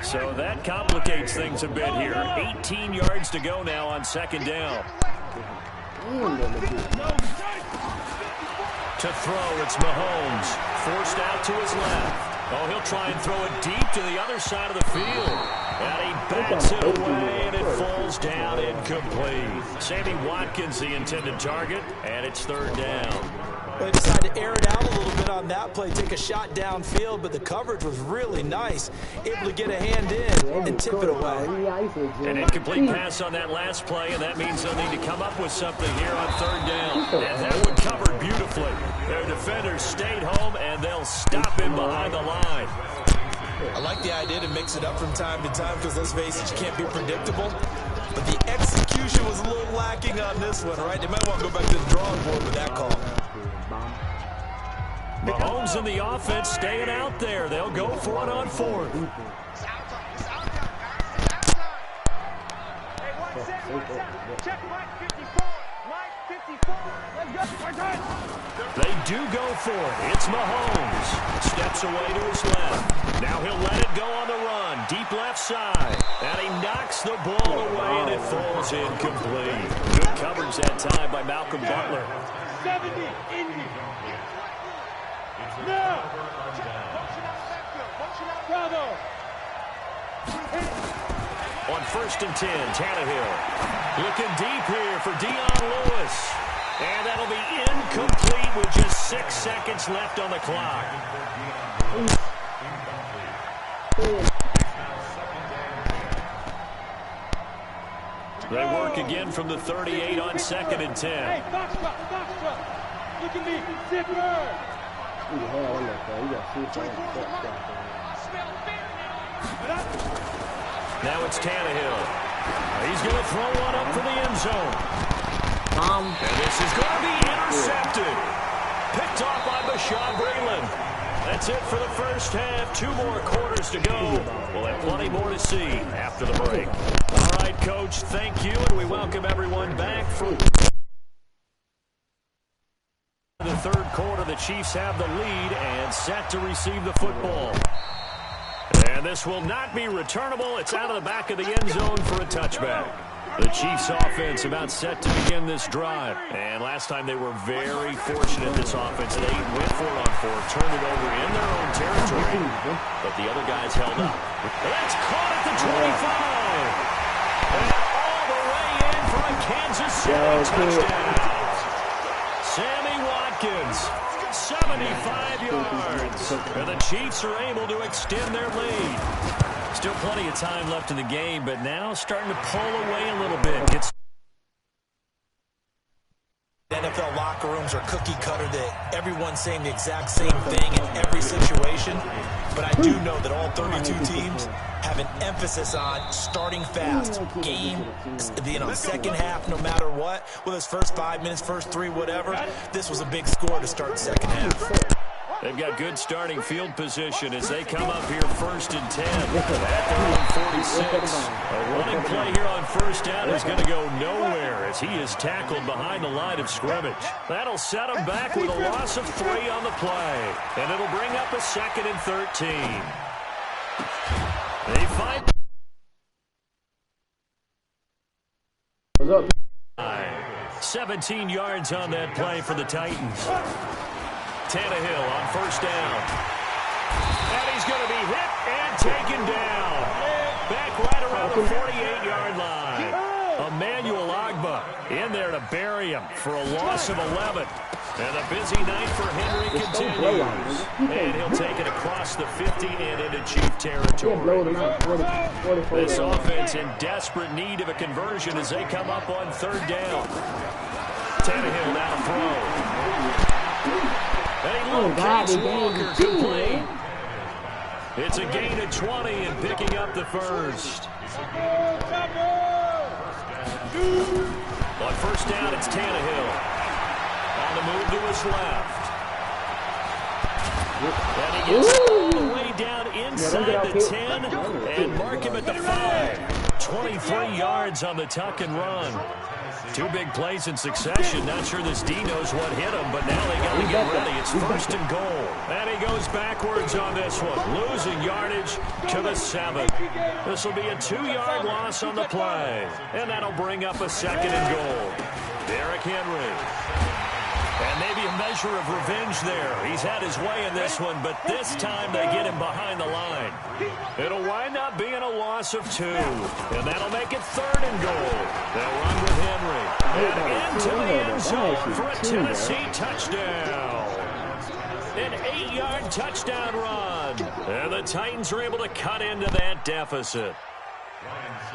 So that complicates things a bit here. 18 yards to go now on second down. To throw, it's Mahomes. Forced out to his left. Oh, he'll try and throw it deep to the other side of the field. And he bats it away, and it falls down incomplete. Sammy Watkins, the intended target, and it's 3rd down. They decided to air it out a little bit on that play, take a shot downfield, but the coverage was really nice. Able to get a hand in and tip it away. An incomplete pass on that last play, and that means they'll need to come up with something here on 3rd down. And that one covered beautifully. Their defenders stayed home, and they'll stop him behind the line. I like the idea to mix it up from time to time because, let's face it, you can't be predictable. But the execution was a little lacking on this one, right? They might want to go back to the drawing board with that call. Mahomes in the offense staying out there. They'll go for it on 4th. They do go for it. It's Mahomes. Steps away to his left. Now he'll let it go on the run. Deep left side. And he knocks the ball away, and it falls incomplete. Good coverage that time by Malcolm Butler. On 1st and 10, Tannehill. Looking deep here for Dion Lewis. And that'll be incomplete with just 6 seconds left on the clock. They work again from the 38 on 2nd and 10. Hey, box truck. Look at me. Zipper. Now it's Tannehill. He's going to throw one up for the end zone. And this is going to be intercepted. Picked off by Bashaud Breeland. That's it for the first half. 2 more quarters to go. We'll have plenty more to see after the break. All right, Coach, thank you, and we welcome everyone back for the third quarter. The Chiefs have the lead and set to receive the football. And this will not be returnable. It's out of the back of the end zone for a touchback. The Chiefs offense about set to begin this drive. And last time they were very fortunate, this offense. They went for it on 4, turned it over in their own territory. But the other guys held up. That's caught at the 25. And all the way in for a Kansas City touchdown. Sammy Watkins, 75 yards. And the Chiefs are able to extend their lead. Still plenty of time left in the game, but now starting to pull away a little bit. NFL locker rooms are cookie cutter that everyone's saying the exact same thing in every situation. But I do know that all 32 teams have an emphasis on starting fast. Game, second half, no matter what. With his first 5 minutes, first 3, whatever. This was a big score to start the second half. They've got good starting field position as they come up here 1st and 10 at their own 46. A running play here on 1st down is going to go nowhere as he is tackled behind the line of scrimmage. That'll set him back with a loss of 3 on the play. And it'll bring up a 2nd and 13. They find 17 yards on that play for the Titans. Tannehill on 1st down. And he's going to be hit and taken down. Back right around the 48-yard line. Emmanuel Ogbah in there to bury him for a loss of 11. And a busy night for Henry continues. And he'll take it across the 50 and into Chief territory. This offense in desperate need of a conversion as they come up on 3rd down. Tannehill now throw. And he locates Walker complete. It's a gain of 20 and picking up the first. On 1st down, it's Tannehill. On the move to his left. And he gets all the way down inside the 10 and mark him at the 5. 23 yards on the tuck and run. 2 big plays in succession. Not sure this D knows what hit him, but now they got to get ready. It's 1st and goal. And he goes backwards on this one, losing yardage to the 7. This will be a 2-yard loss on the play. And that'll bring up a 2nd and goal. Derrick Henry. And maybe a measure of revenge there. He's had his way in this one, but this time they get him behind the line. It'll wind up being a loss of 2. And that'll make it 3rd and goal. They'll run with Henry. And into the end zone for a Tennessee touchdown. An 8-yard touchdown run. And the Titans are able to cut into that deficit.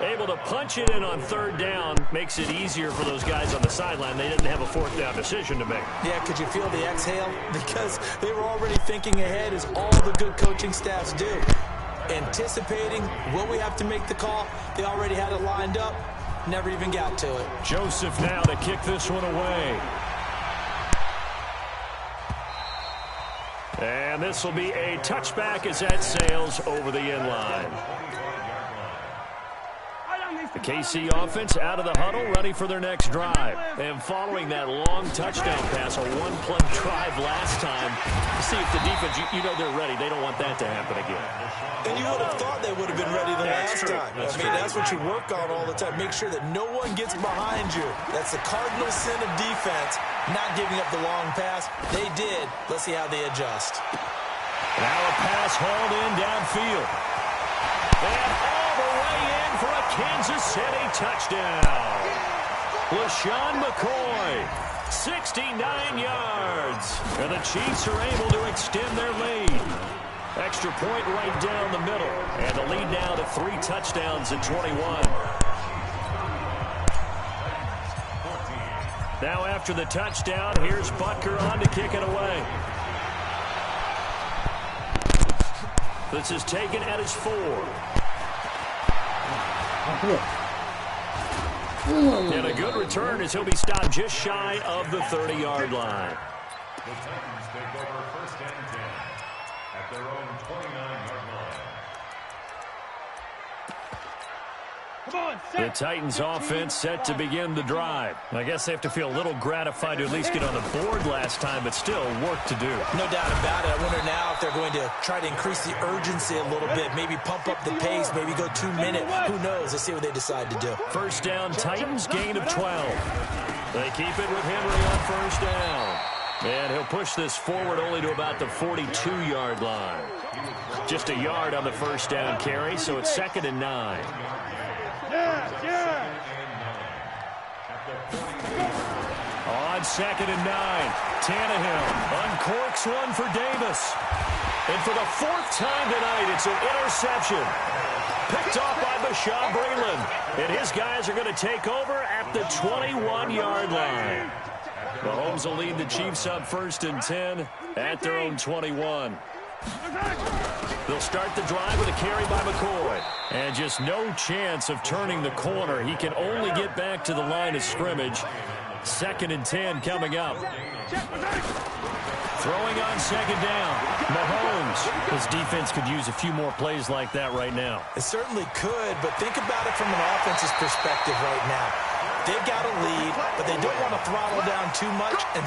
Able to punch it in on 3rd down makes it easier for those guys on the sideline. They didn't have a 4th down decision to make. Yeah, could you feel the exhale? Because they were already thinking ahead, as all the good coaching staffs do. Anticipating, will we have to make the call? They already had it lined up. Never even got to it. Joseph now to kick this one away. And this will be a touchback as that sails over the end line. The KC offense out of the huddle, ready for their next drive. And following that long touchdown pass, a one-play drive last time, see if the defense, you know they're ready. They don't want that to happen again. And you would have thought they would have been ready the last time. That's what you work on all the time. Make sure that no one gets behind you. That's the cardinal sin of defense, not giving up the long pass. They did. Let's see how they adjust. Now a pass hauled in downfield. And all the way in for a Kansas City touchdown. LaShawn McCoy, 69 yards. And the Chiefs are able to extend their lead. Extra point right down the middle. And the lead now to 3 touchdowns at 21. Now after the touchdown, here's Butker on to kick it away. This is taken at his 4. And a good return as he'll be stopped just shy of the 30-yard line. The Titans take over 1st and 10 at their own 29-yard line. The Titans offense set to begin the drive. I guess they have to feel a little gratified to at least get on the board last time, but still work to do. No doubt about it. I wonder now if they're going to try to increase the urgency a little bit, maybe pump up the pace, maybe go 2-minute. Who knows? Let's see what they decide to do. First down, Titans, gain of 12. They keep it with Henry on first down. And he'll push this forward only to about the 42-yard line. Just a yard on the first down carry, so it's 2nd and 9. On 2nd and 9, Tannehill uncorks one for Davis. And for the 4th time tonight, it's an interception. Picked off by Bashaud Breeland. And his guys are going to take over at the 21-yard line. Mahomes will lead the Chiefs up 1st and 10 at their own 21. They'll start the drive with a carry by McCoy. And just no chance of turning the corner. He can only get back to the line of scrimmage. 2nd and 10 coming up. Throwing on 2nd down. Mahomes. His defense could use a few more plays like that right now. It certainly could, but think about it from an offense's perspective right now. They've got a lead, but they don't want to throttle down too much. And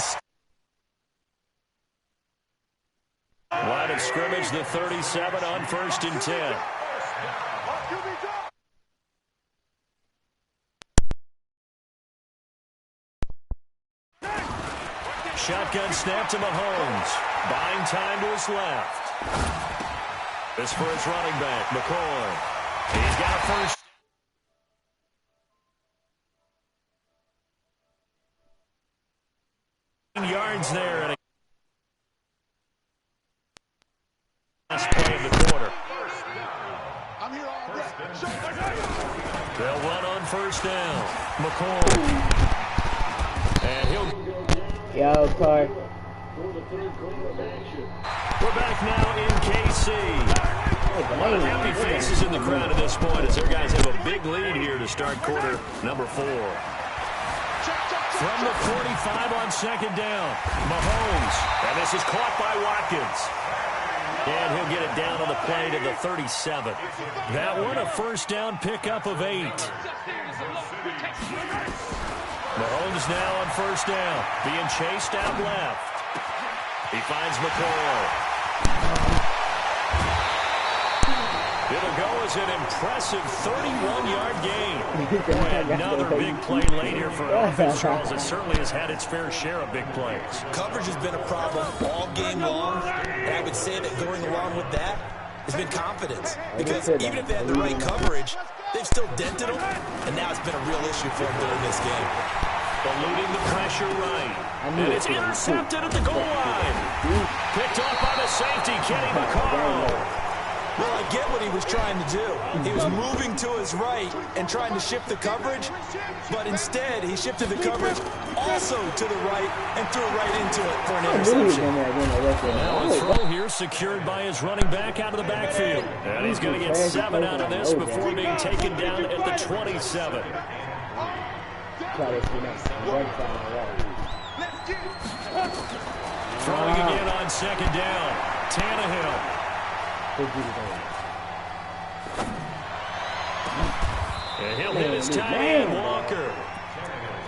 line of scrimmage, the 37 on 1st and 10. Shotgun snap to Mahomes. Buying time to his left. This for his running back, McCoy. He's got a first. Yards there. And last play of the quarter. They'll run on first down. McCoy. And he'll... Yo, Clark. We're back now in KC. A lot of happy faces in the crowd at this point as their guys have a big lead here to start quarter number 4. From the 45 on 2nd down, Mahomes. And this is caught by Watkins. And he'll get it down on the play to the 37. That one a first down pickup of 8. Mahomes now on first down, being chased out left. He finds McCoy. It'll go as an impressive 31-yard gain. Boy, another big play late here for an offense, Charles. It certainly has had its fair share of big plays. Coverage has been a problem all game long, and I would say that going along with that has been confidence. Because even if they had the right coverage, they've still dented them, and now it's been a real issue for them during this game. Eluding the pressure right. And it's intercepted at the goal line. Picked off by the safety, Kenny McCall. Well, I get what he was trying to do. He was moving to his right and trying to shift the coverage, but instead he shifted the coverage also to the right and threw right into it for an interception. Now a throw here secured by his running back out of the backfield. And he's going to get 7 out of this before being taken down at the 27. Throwing again on 2nd down. Tannehill. And he'll hit his tight end, Walker.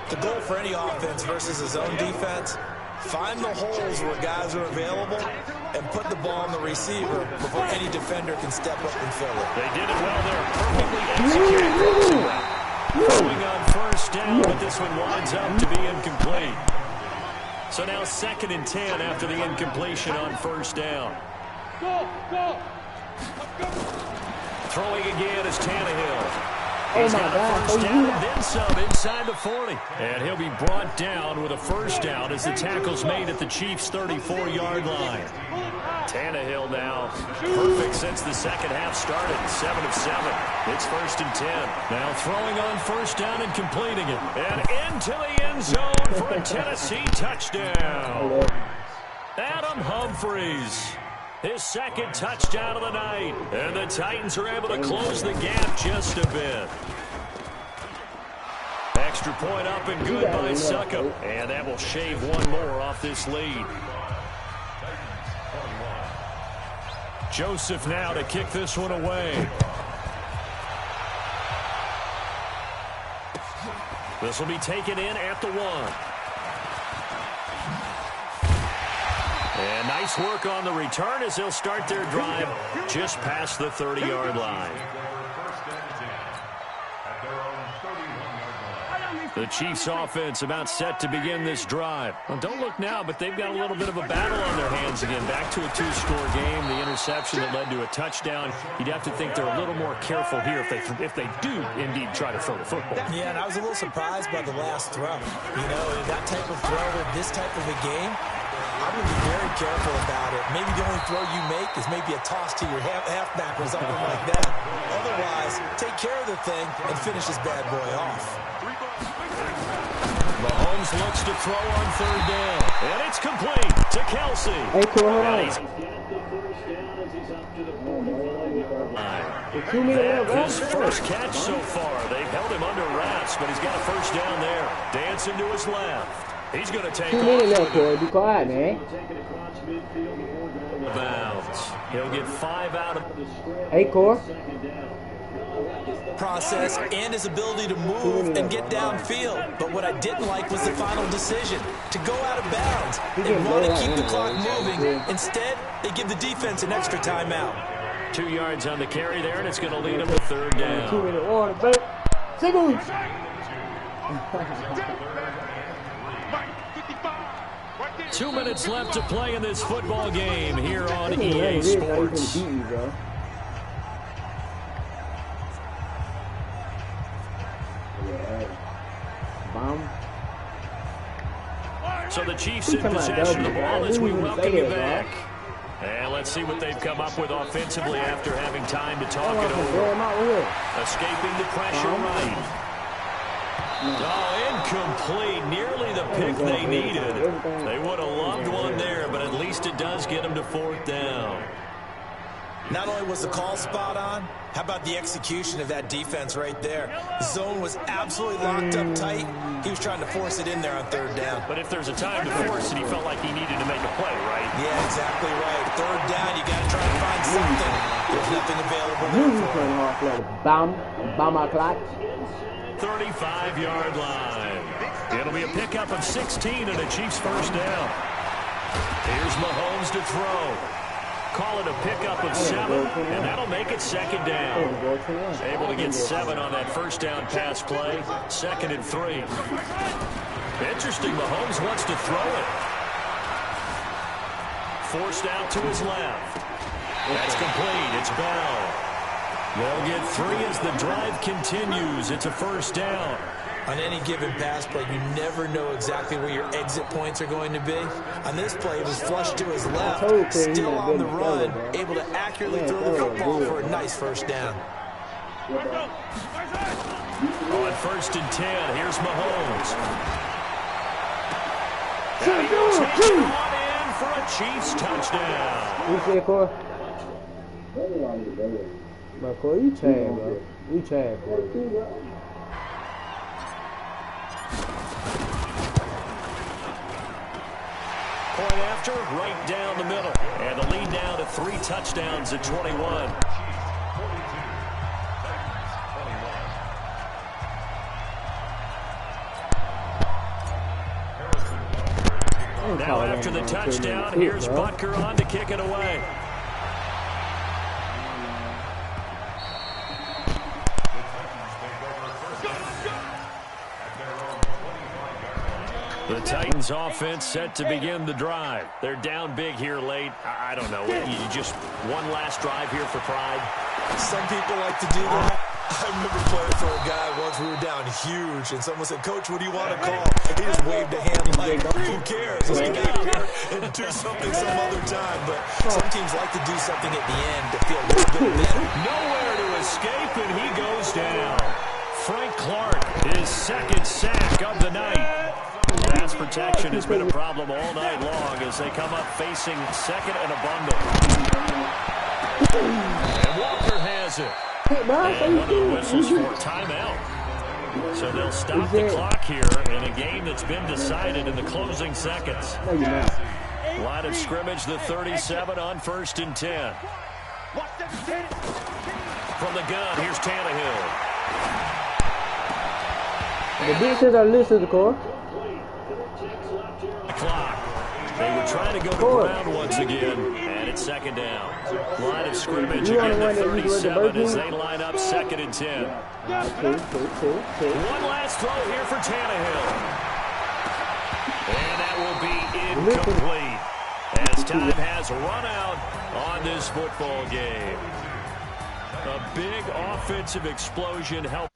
The goal for any offense versus his own defense, find the holes where guys are available and put the ball on the receiver before any defender can step up and fill it. They did it well there. Perfectly executed. Throwing on first down, but this one winds up to be incomplete. So now 2nd and 10 after the incompletion on first down. Throwing again is Tannehill. He's got a first down and then some inside the 40. And he'll be brought down with a first down as the tackle's made at the Chiefs' 34-yard line. Tannehill now perfect since the second half started. 7 of 7. It's 1st and 10. Now throwing on first down and completing it. And into the end zone for a Tennessee touchdown. Adam Humphries. His 2nd touchdown of the night. And the Titans are able to close the gap just a bit. Extra point up and good by Succop. And that will shave one more off this lead. Joseph now to kick this one away. This will be taken in at the 1. And nice work on the return as they'll start their drive just past the 30-yard line. The Chiefs offense about set to begin this drive. Well, don't look now, but they've got a little bit of a battle on their hands again. Back to a 2-score game. The interception that led to a touchdown. You'd have to think they're a little more careful here if they do indeed try to throw the football. Yeah, and I was a little surprised by the last throw. You know, that type of throw in this type of a game, I'm going to be very careful about it. Maybe the only throw you make is maybe a toss to your halfback or something like that. Otherwise, take care of the thing and finish this bad boy off. Mahomes looks to throw on 3rd down. And it's complete to Kelsey. Hey, cool, hold on. His first catch so far. They've held him under wraps, but he's got a first down there. Dancing to his left. He's going to take 2 minutes left, Corey. Be quiet, man. bounds. He'll get 5 out of Hey, Corey. Process and his ability to move and get downfield. But what I didn't like was the final decision to go out of bounds. They want to keep the clock moving. Instead, they give the defense an extra timeout. 2 yards on the carry there, and it's going to lead him to 3rd down. 2 minute order, baby. Single. 2 minutes left to play in this football game here on EA Sports. So the Chiefs in possession of the ball as we welcome you back. And let's see what they've come up with offensively after having time to talk it over. Escaping the pressure right. Oh, incomplete. Nearly the pick they needed. They would have loved one there, but at least it does get them to 4th down. Not only was the call spot on, how about the execution of that defense right there? The zone was absolutely locked up tight. He was trying to force it in there on 3rd down. But if there's a time to force it, he felt like he needed to make a play, right? Yeah, exactly right. 3rd down, you got to try to find something. There's nothing available there for him. Bam clock. 35-yard line. It'll be a pickup of 16 and a Chiefs first down. Here's Mahomes to throw. Call it a pickup of 7, and that'll make it 2nd down. Able to get 7 on that first down pass play. 2nd and 3. Interesting, Mahomes wants to throw it. Forced out to his left. That's complete. It's Bell. They'll get 3 as the drive continues. It's a first down. On any given pass play, you never know exactly where your exit points are going to be. On this play, it was flushed to his left, still on the run, able to accurately throw the football for a nice first down. On 1st and 10, here's Mahomes. And he'll take one in for a Chiefs touchdown. You say, Corey? Bro, Corey, you Chad, bro. You Chad, Corey. Point after, right down the middle. And the lead down to 3 touchdowns at 21. Now after the touchdown, here's Butker on to kick it away. The Titans offense set to begin the drive. They're down big here late. I don't know. You just one last drive here for pride. Some people like to do that. I remember playing for a guy once. We were down huge, and someone said, "Coach, what do you want to call?" He just waved a hand like, "Who cares? Let's get out of here and do something some other time." But some teams like to do something at the end to feel a little bit better. Nowhere to escape, and he goes down. Frank Clark, his second sack of the night. Pass protection has been a problem all night long as they come up facing second and a bundle. And Walker has it. And one of the whistles for timeout. So they'll stop the clock here in a game that's been decided in the closing seconds. Line of scrimmage, the 37 on 1st and 10. From the gun, here's Tannehill. The defense are loose to the core. Clock. They were trying to go to ground once again, and it's second down. Line of scrimmage again to 37 as they line up 2nd and 10. One last throw here for Tannehill. And that will be incomplete as time has run out on this football game. A big offensive explosion helped.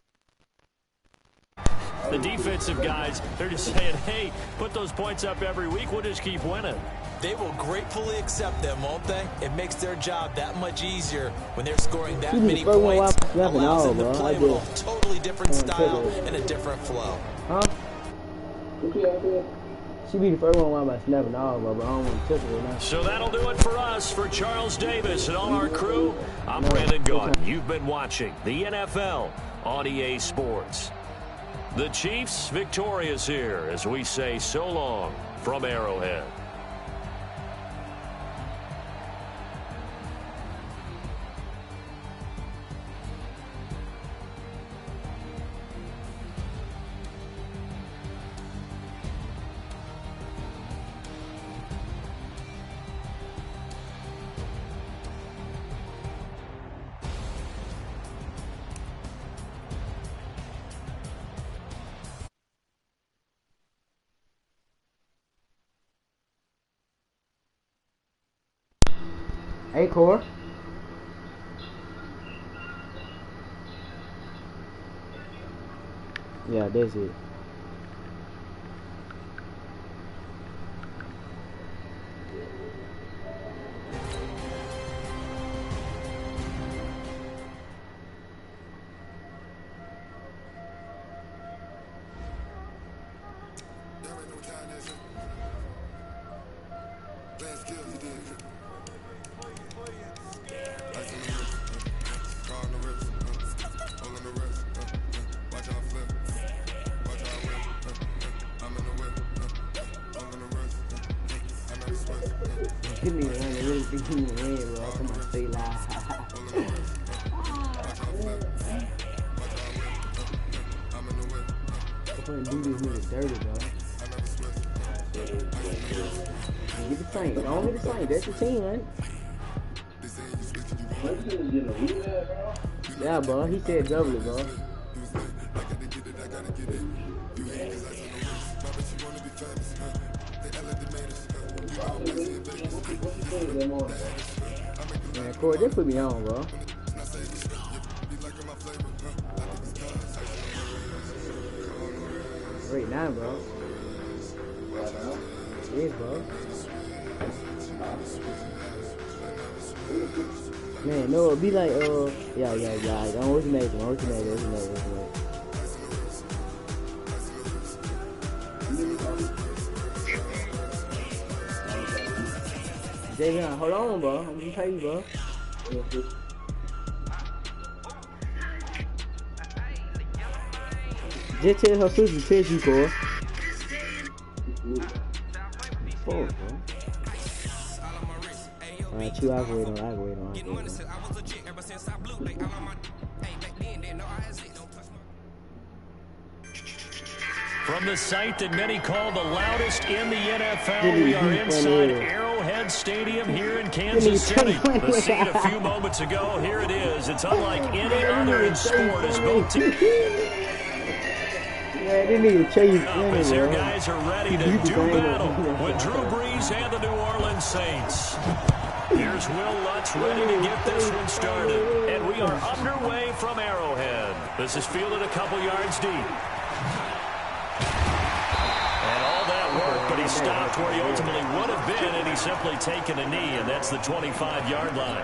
The defensive guys, they're just saying, hey, put those points up every week. We'll just keep winning. They will gratefully accept them, won't they? It makes their job that much easier when they're scoring that many points. Allows them to play with a totally different style and a different flow. Huh? She be the first one by snapping all, but I don't want to touch it now. So that'll do it for us. For Charles Davis and all our crew, I'm Brandon Gaudin. You've been watching the NFL on EA Sports. The Chiefs victorious here as we say so long from Arrowhead. Hey, core. Yeah, that's it. Give me one that really think he in the head, bro. Come on, stay live. I'm gonna do this nigga dirty, bro. Get the Saints. Don't get the Saints. That's your team, man. Yeah, bro. He said double it, bro. Man, Corey, they put me on, bro. Right now, bro. Yes, bro. Man, no, it'd be like, yeah. Don't originate. Javion, hold on, bro. I'm gonna pay you, bro. Just tell her sister to text you, Cole. Fuck, bro. Alright, I can wait on. From the site that many call the loudest in the NFL, we are inside Arrowhead Stadium here in Kansas City. The scene a few moments ago, here it is. It's unlike any other in sport as both teams. As their guys are ready to do battle with Drew Brees and the New Orleans Saints. Here's Will Lutz ready to get this one started. And we are underway from Arrowhead. This is fielded a couple yards deep. And all that work, but he stopped where he ultimately would have been, and he's simply taken a knee, and that's the 25-yard line.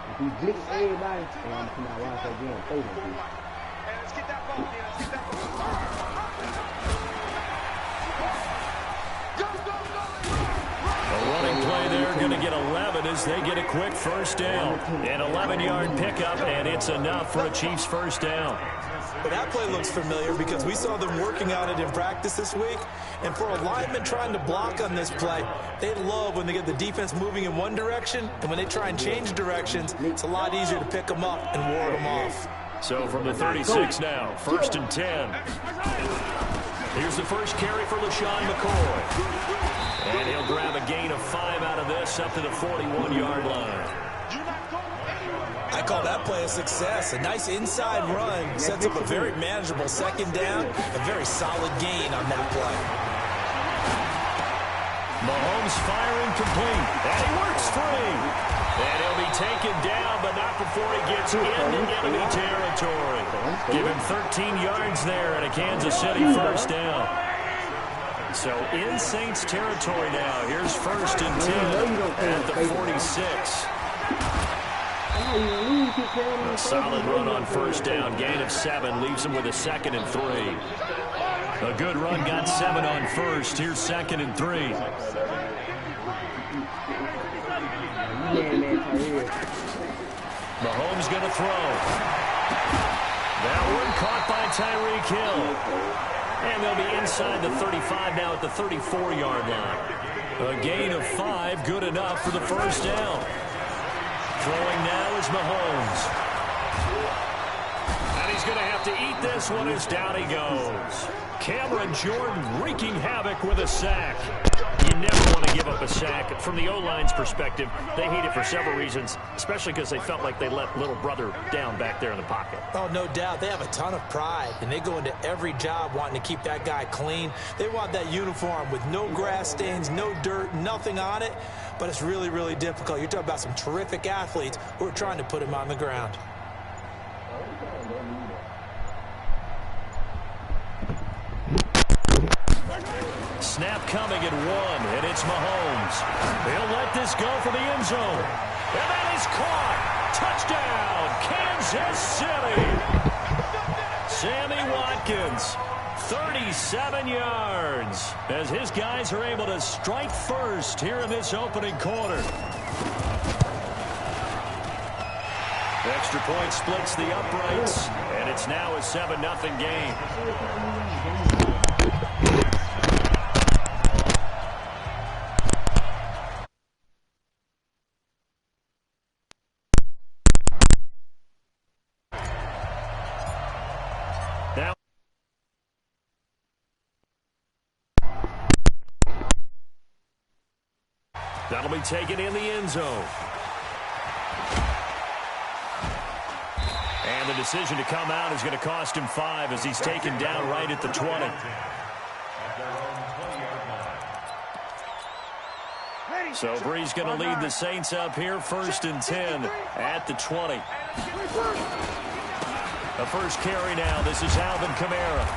If he blitz everybody, and I'm coming out wide again, throw them. Let's get that ball, let's get that ball. A running play there, going to get 11 as they get a quick first down. An 11-yard pickup, and it's enough for a Chiefs first down. But that play looks familiar because we saw them working on it in practice this week. And for a lineman trying to block on this play, they love when they get the defense moving in one direction. And when they try and change directions, it's a lot easier to pick them up and ward them off. So from the 36 now, 1st and 10. Here's the first carry for LaShawn McCoy. And he'll grab a gain of 5 out of this up to the 41-yard line. I call that play a success. A nice inside run sets up a very manageable second down. A very solid gain on that play. Mahomes firing complete. And he works free. And he'll be taken down, but not before he gets into enemy territory. Give him 13 yards there and a Kansas City first down. So in Saints territory now. Here's 1st and 10 at the 46. A solid run on first down. Gain of 7 leaves him with a 2nd and 3. A good run got 7 on first. Here's 2nd and 3. Mahomes going to throw. That one caught by Tyreek Hill. And they'll be inside the 35 now at the 34-yard line. A gain of 5, good enough for the first down. Throwing now is Mahomes. And he's going to have to eat this one as down he goes. Cameron Jordan wreaking havoc with a sack. You never want to give up a sack. From the O-line's perspective, they hate it for several reasons, especially because they felt like they let little brother down back there in the pocket. Oh, no doubt. They have a ton of pride, and they go into every job wanting to keep that guy clean. They want that uniform with no grass stains, no dirt, nothing on it, but it's really, really difficult. You're talking about some terrific athletes who are trying to put him on the ground. Snap coming at 1, and it's Mahomes. He'll let this go for the end zone. And that is caught. Touchdown, Kansas City. Sammy Watkins, 37 yards, as his guys are able to strike first here in this opening quarter. Extra point splits the uprights, and it's now a 7-0 game. That'll be taken in the end zone. And the decision to come out is going to cost him 5 as he's taken down right at the 20. So Brees going to lead the Saints up here, 1st and 10 at the 20. The first carry now. This is Alvin Kamara.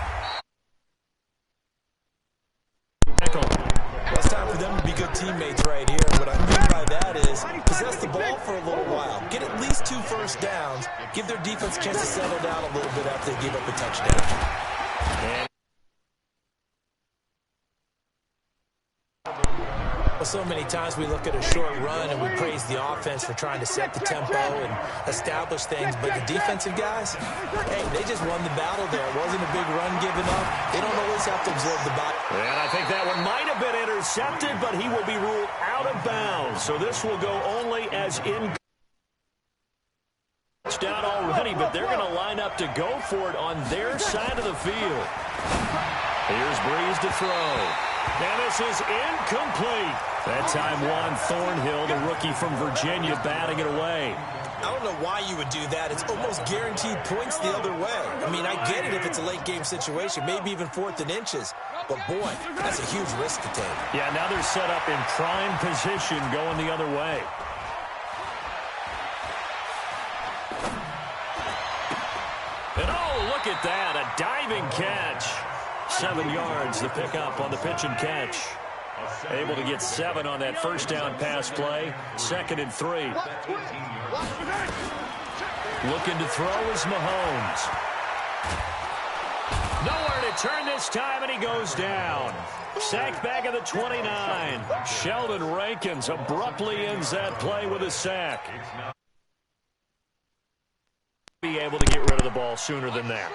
Well, it's time for them to be good teammates right here. What I mean by that is possess the ball for a little while. Get at least 2 first downs. Give their defense a chance to settle down a little bit after they give up a touchdown. So many times we look at a short run and we praise the offense for trying to set the tempo and establish things, but the defensive guys, hey, they just won the battle there. It wasn't a big run given up. They don't always have to absorb the ball. And I think that one might have been intercepted, but he will be ruled out of bounds. So this will go only as in. but they're going to line up to go for it on their side of the field. Here's Breeze to throw. And this is incomplete. That time Juan Thornhill, the rookie from Virginia, batting it away. I don't know why you would do that. It's almost guaranteed points the other way. I mean, I get it if it's a late game situation, maybe even 4th and inches. But, boy, that's a huge risk to take. Yeah, now they're set up in prime position going the other way. And, oh, look at that, a diving catch. 7 yards, the pickup on the pitch and catch. Able to get 7 on that first down pass play. 2nd and 3. Looking to throw is Mahomes. Nowhere to turn this time, and he goes down. Sacked back at the 29. Sheldon Rankins abruptly ends that play with a sack. Be able to get rid of the ball sooner than that.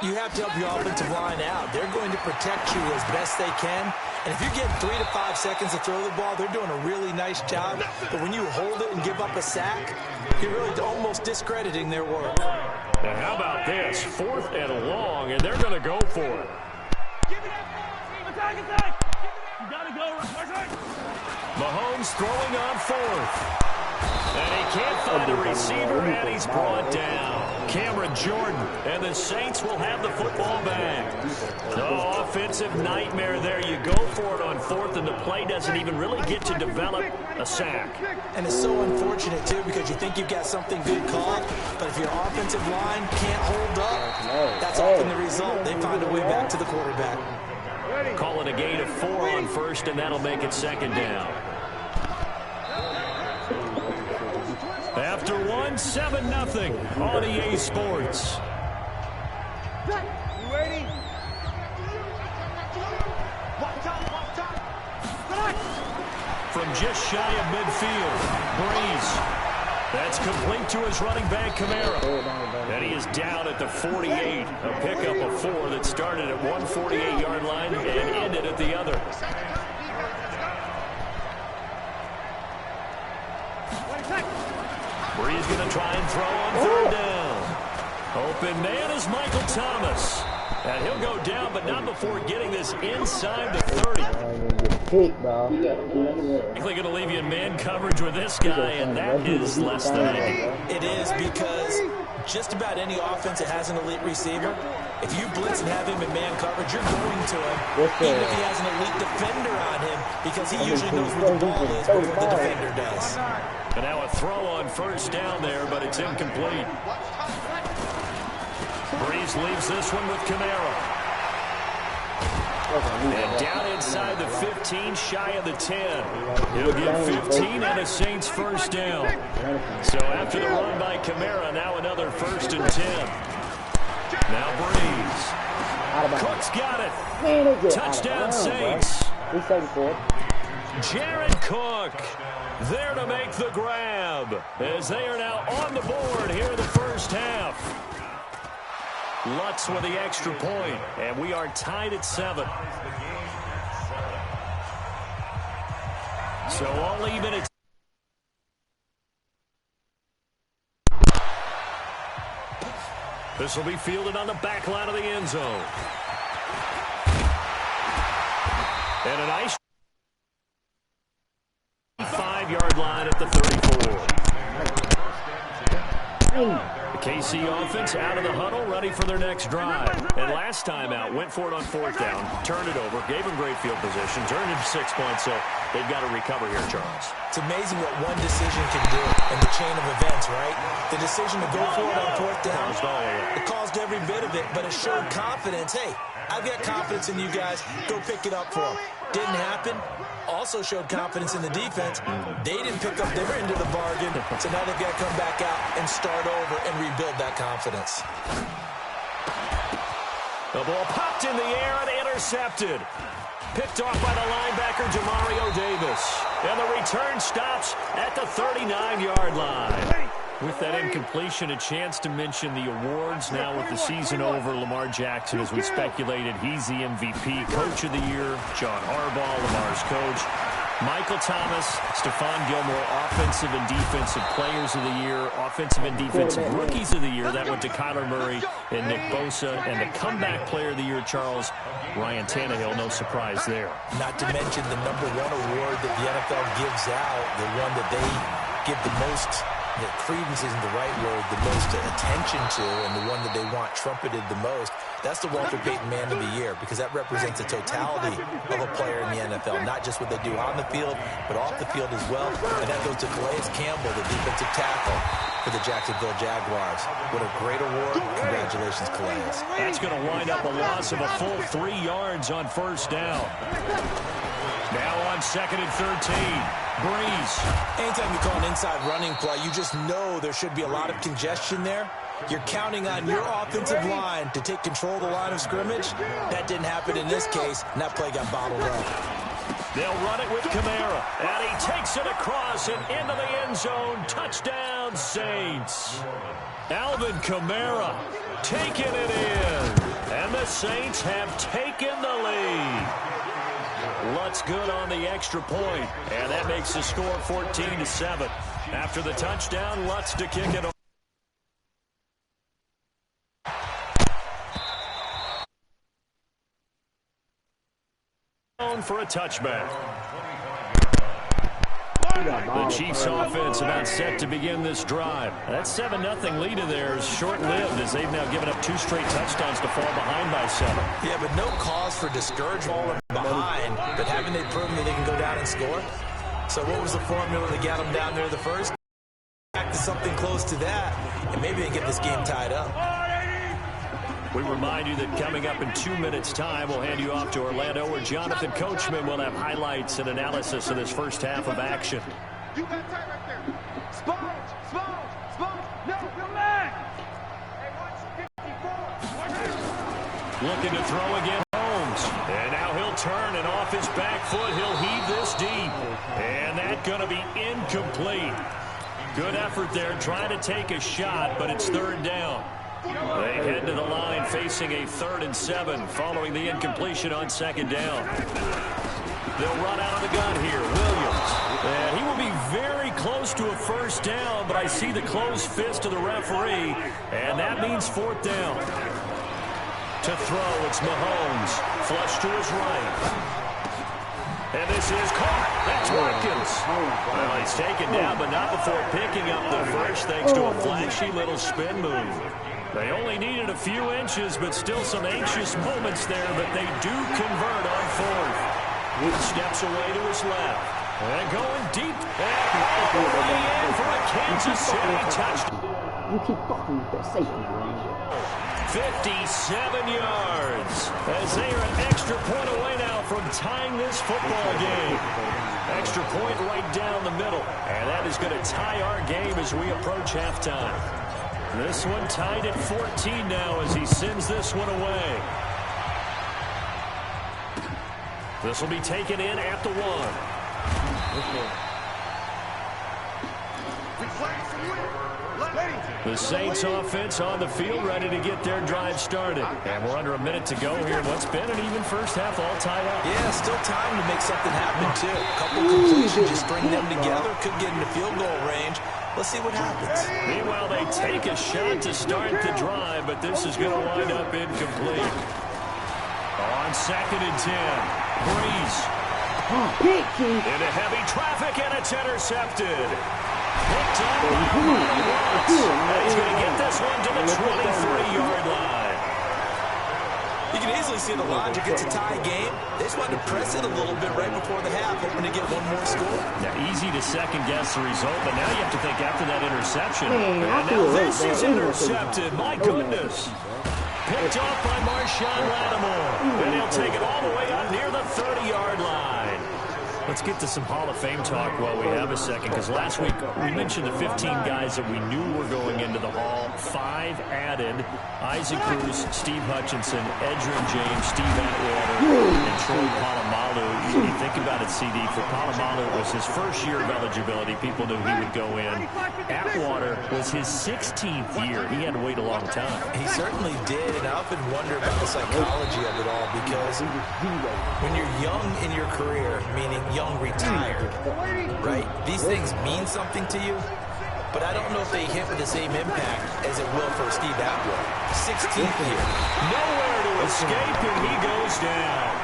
You have to help your offensive line out. They're going to protect you as best they can. And if you get 3 to 5 seconds to throw the ball, they're doing a really nice job. But when you hold it and give up a sack, you're really almost discrediting their work. Now how about this? 4th and long, and they're going to go for it. Mahomes throwing on 4th. And he can't find a receiver, and he's brought down. Cameron Jordan, and the Saints will have the football back. Oh, offensive nightmare there. You go for it on 4th, and the play doesn't even really get to develop a sack. And it's so unfortunate, too, because you think you've got something good called, but if your offensive line can't hold up, that's often the result. They find a way back to the quarterback. Call it a gain of 4 on 1st, and that'll make it 2nd down. After 1, 7-0 on EA Sports. You ready? From just shy of midfield, Breeze. That's complete to his running back, Kamara. And he is down at the 48. A pickup of 4 that started at one 48-yard line and ended at the other. Breeze going to try and throw on 3rd down. Open man is Michael Thomas. And he'll go down, but not before getting this inside the 30. Likely going to leave you in man coverage with this guy, and that is less than ideal. It is, because just about any offense that has an elite receiver, if you blitz and have him in man coverage, you're going to him, even if he has an elite defender on him, because he usually knows where the ball is before the defender does. And now a throw on 1st down there, but it's incomplete. Breeze leaves this one with Kamara. And down inside the 15, shy of the 10. He'll get 15 and a Saints 1st down. So after the run by Kamara, now another 1st and 10. Now Breeze. Cook's got it. Touchdown Saints. Jared Cook there to make the grab as they are now on the board here in the first half. Lutz with the extra point, and we are tied at 7. So all even at this will be fielded on the back line of the end zone. And a nice 5-yard line at the 34. The KC offense out of the huddle, ready for their next drive. And last time out, went for it on 4th down, turned it over, gave them great field position, turned it 6 points, so they've got to recover here, Charles. It's amazing what one decision can do in the chain of events, right? The decision to go for it on 4th down, it caused every bit of it, but it showed confidence. Hey, I've got confidence in you guys. Go pick it up for them. Didn't happen. Also showed confidence in the defense. They didn't pick up their end of the bargain, so now they've got to come back out and start over and rebuild that confidence. The ball popped in the air and intercepted. Picked off by the linebacker, Demario Davis. And the return stops at the 39-yard line. With that incompletion, a chance to mention the awards. Now with the season over, Lamar Jackson, as we speculated, he's the MVP, Coach of the Year, John Harbaugh, Lamar's coach. Michael Thomas, Stephon Gilmore, Offensive and Defensive Players of the Year, Offensive and Defensive Rookies of the Year. That went to Kyler Murray and Nick Bosa. And the Comeback Player of the Year, Charles, Ryan Tannehill. No surprise there. Not to mention the #1 award that the NFL gives out, the one that they give the most, that credence isn't the right word, the most attention to, and the one that they want trumpeted the most. That's the Walter Payton Man of the Year, because that represents the totality of a player in the NFL, not just what they do on the field, but off the field as well. And that goes to Calais Campbell, the defensive tackle for the Jacksonville Jaguars. What a great award. Congratulations, Calais. That's going to wind up a loss of a full 3 yards on first down. Now on 2nd and 13. Breeze. Anytime you call an inside running play, you just know there should be a lot of congestion there. You're counting on your offensive line to take control of the line of scrimmage. That didn't happen in this case, and that play got bottled up. They'll run it with Kamara, and he takes it across and into the end zone. Touchdown, Saints. Alvin Kamara taking it in, and the Saints have taken the lead. Lutz good on the extra point, and that makes the score 14-7. After the touchdown, Lutz to kick it. For a touchback. The Chiefs offense about set to begin this drive. That 7-0 lead of theirs short-lived as they've now given up 2 straight touchdowns to fall behind by 7. Yeah, but no cause for discouragement behind, but haven't they proven that they can go down and score? So what was the formula that got them down there the first? Back to something close to that, and maybe they get this game tied up. We remind you that coming up in 2 minutes' time, we'll hand you off to Orlando, where Jonathan Coachman will have highlights and analysis of this first half of action. You got time right there. Sponge. No, come back. Hey, watch 54. Looking to throw again, Holmes. And now he'll turn, and off his back foot, he'll heave this deep. And that's going to be incomplete. Good effort there, trying to take a shot, but it's 3rd down. They head to the line facing a 3rd and 7 following the incompletion on 2nd down. They'll run out of the gun here. Williams. And he will be very close to a first down, but I see the closed fist of the referee, and that means 4th down. To throw, it's Mahomes. Flush to his right. And this is caught. That's Watkins. Well, he's taken down, but not before picking up the first, thanks to a flashy little spin move. They only needed a few inches, but still some anxious moments there, but they do convert on 4th. Steps away to his left. And going deep. And all the way in for a Kansas City touchdown. You keep fucking with that safety, man. 57 yards. As they are an extra point away now from tying this football game. Extra point right down the middle. And that is going to tie our game as we approach halftime. This one tied at 14 now as he sends this one away. This will be taken in at the 1. The Saints offense on the field, ready to get their drive started. And we're under a minute to go here. What's been an even first half, all tied up. Yeah, still time to make something happen, too. A couple completions, just string them together. Could get into field goal range. Let's see what happens. Meanwhile, they take a shot to start the drive, but this is going to wind up incomplete. On 2nd and 10, Breeze. Into heavy traffic, and it's intercepted. Picked up by Watts. And he's going to get this one to the 23-yard line. You can easily see the logic. It's a tie game. They just wanted to press it a little bit right before the half, hoping to get one more score. Now, easy to second-guess the result, but now you have to think after that interception. And now this is intercepted. My goodness. Picked off by Marshawn Lattimore. And he'll take it all the way up near the 30-yard line. Let's get to some Hall of Fame talk while we have a second, because last week we mentioned the 15 guys that we knew were going into the Hall. 5 added: Isaac Cruz, Steve Hutchinson, Edgerrin James, Steve Atwater, and Troy Polamalu. You think about it, CD, for Polamalu, it was his first year of eligibility. People knew he would go in. Atwater was his 16th year. He had to wait a long time. He certainly did, and I often wonder about the psychology of it all, because when you're young in your career, meaning Young retired, right? These things mean something to you, but I don't know if they hit with the same impact as it will for Steve Atwell. 16th here. Nowhere to escape, and he goes down.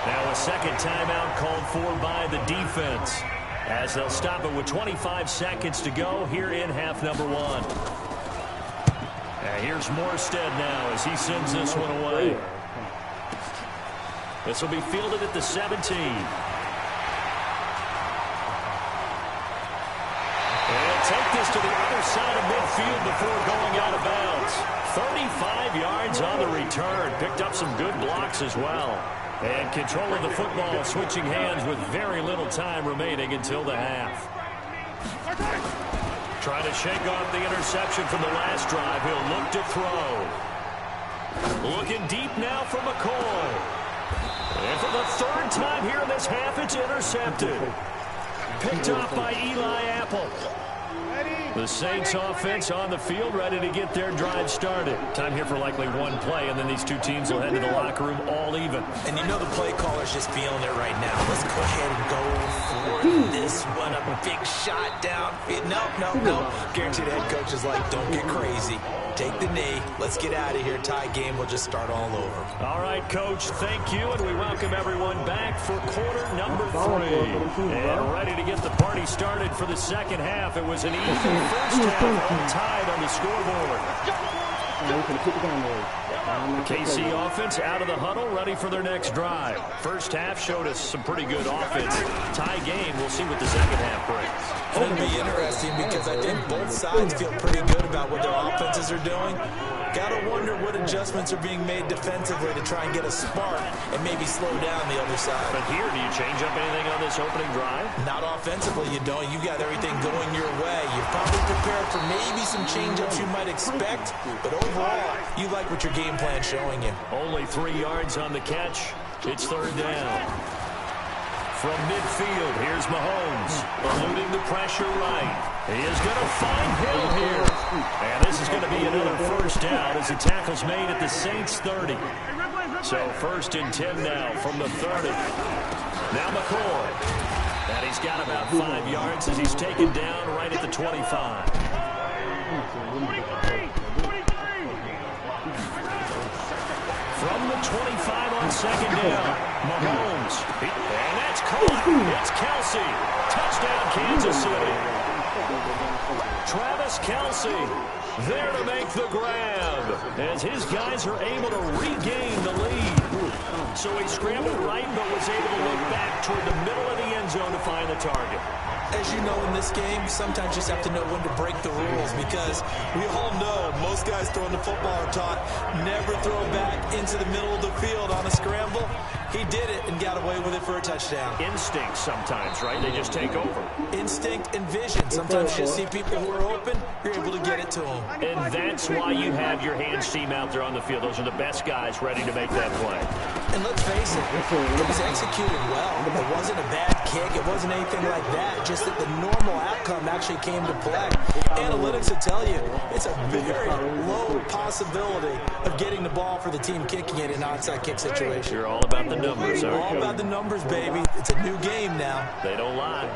Now a second timeout called for by the defense, as they'll stop it with 25 seconds to go here in half number one. And here's Morstead now as he sends this one away. This will be fielded at the 17. And take this to the other side of midfield before going out of bounds. 35 yards on the return. Picked up some good blocks as well. And control of the football switching hands with very little time remaining until the half. Trying to shake off the interception from the last drive. He'll look to throw. Looking deep now for McCoy. And for the third time here in this half, it's intercepted. Picked off by Eli Apple. The Saints offense on the field, ready to get their drive started. Time here for likely one play, and then these two teams will head to the locker room all even. And you know the play caller's just feeling it right now. Let's go ahead and go for this one. A big shot down. No. Guaranteed the head coach is like, don't get crazy. Take the knee. Let's get out of here. Tie game. We'll just start all over. All right, Coach. Thank you, and we welcome everyone back for quarter number 3. And ready to get the party started for the second half. It was an easy first half, all tied on the scoreboard. KC offense out of the huddle, ready for their next drive. First half showed us some pretty good offense. Tie game. We'll see what the second half brings. It'll be interesting because I think both sides feel pretty good about what their offenses are doing. Gotta wonder what adjustments are being made defensively to try and get a spark and maybe slow down the other side. But here, do you change up anything on this opening drive? Not offensively, you don't. You got everything going your way. You're probably prepared for maybe some change-ups you might expect, but overall, you like what your game plan's showing you. Only 3 yards on the catch. It's third down. From midfield, here's Mahomes, eluding the pressure right. He is going to find Hill here. And this is going to be another first down as the tackle's made at the Saints 30. So first and 10 now from the 30. Now McCoy. And he's got about 5 yards as he's taken down right at the 25. From the 25 on second down, Mahomes. And that's caught. It's Kelsey. Touchdown, Kansas City. Travis Kelsey there to make the grab as his guys are able to regain the lead. So he scrambled right but was able to look back toward the middle of the end zone to find the target. As you know, in this game, sometimes you just have to know when to break the rules because we all know most guys throwing the football are taught never throw back into the middle of the field on a scramble. He did it and got away with it for a touchdown. Instinct sometimes, right? They just take over. Instinct and vision. Sometimes you just see people who are open, you're able to get it to them. And that's why you have your hands team out there on the field. Those are the best guys ready to make that play. And let's face it, it was executed well. It wasn't a bad kick. It wasn't anything like that. Just that the normal outcome actually came to play. Analytics will tell you it's a very low possibility of getting the ball for the team kicking it in an onside kick situation. You're all about the numbers, aren't all you? about the numbers, baby. It's a new game now. They don't lie.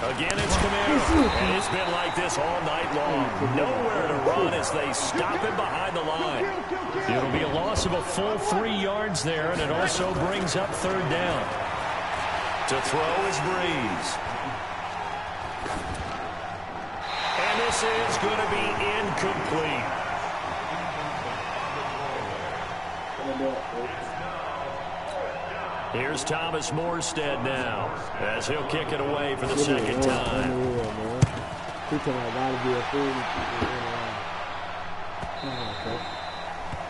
Again, it's Kamara. And it's been like this all night long. Nowhere to run as they stop him behind the line. It'll be a loss of a full 3 yards there, and it also brings up third down. To throw is Breeze. And this is going to be incomplete. Here's Thomas Morstead now as he'll kick it away for the second time.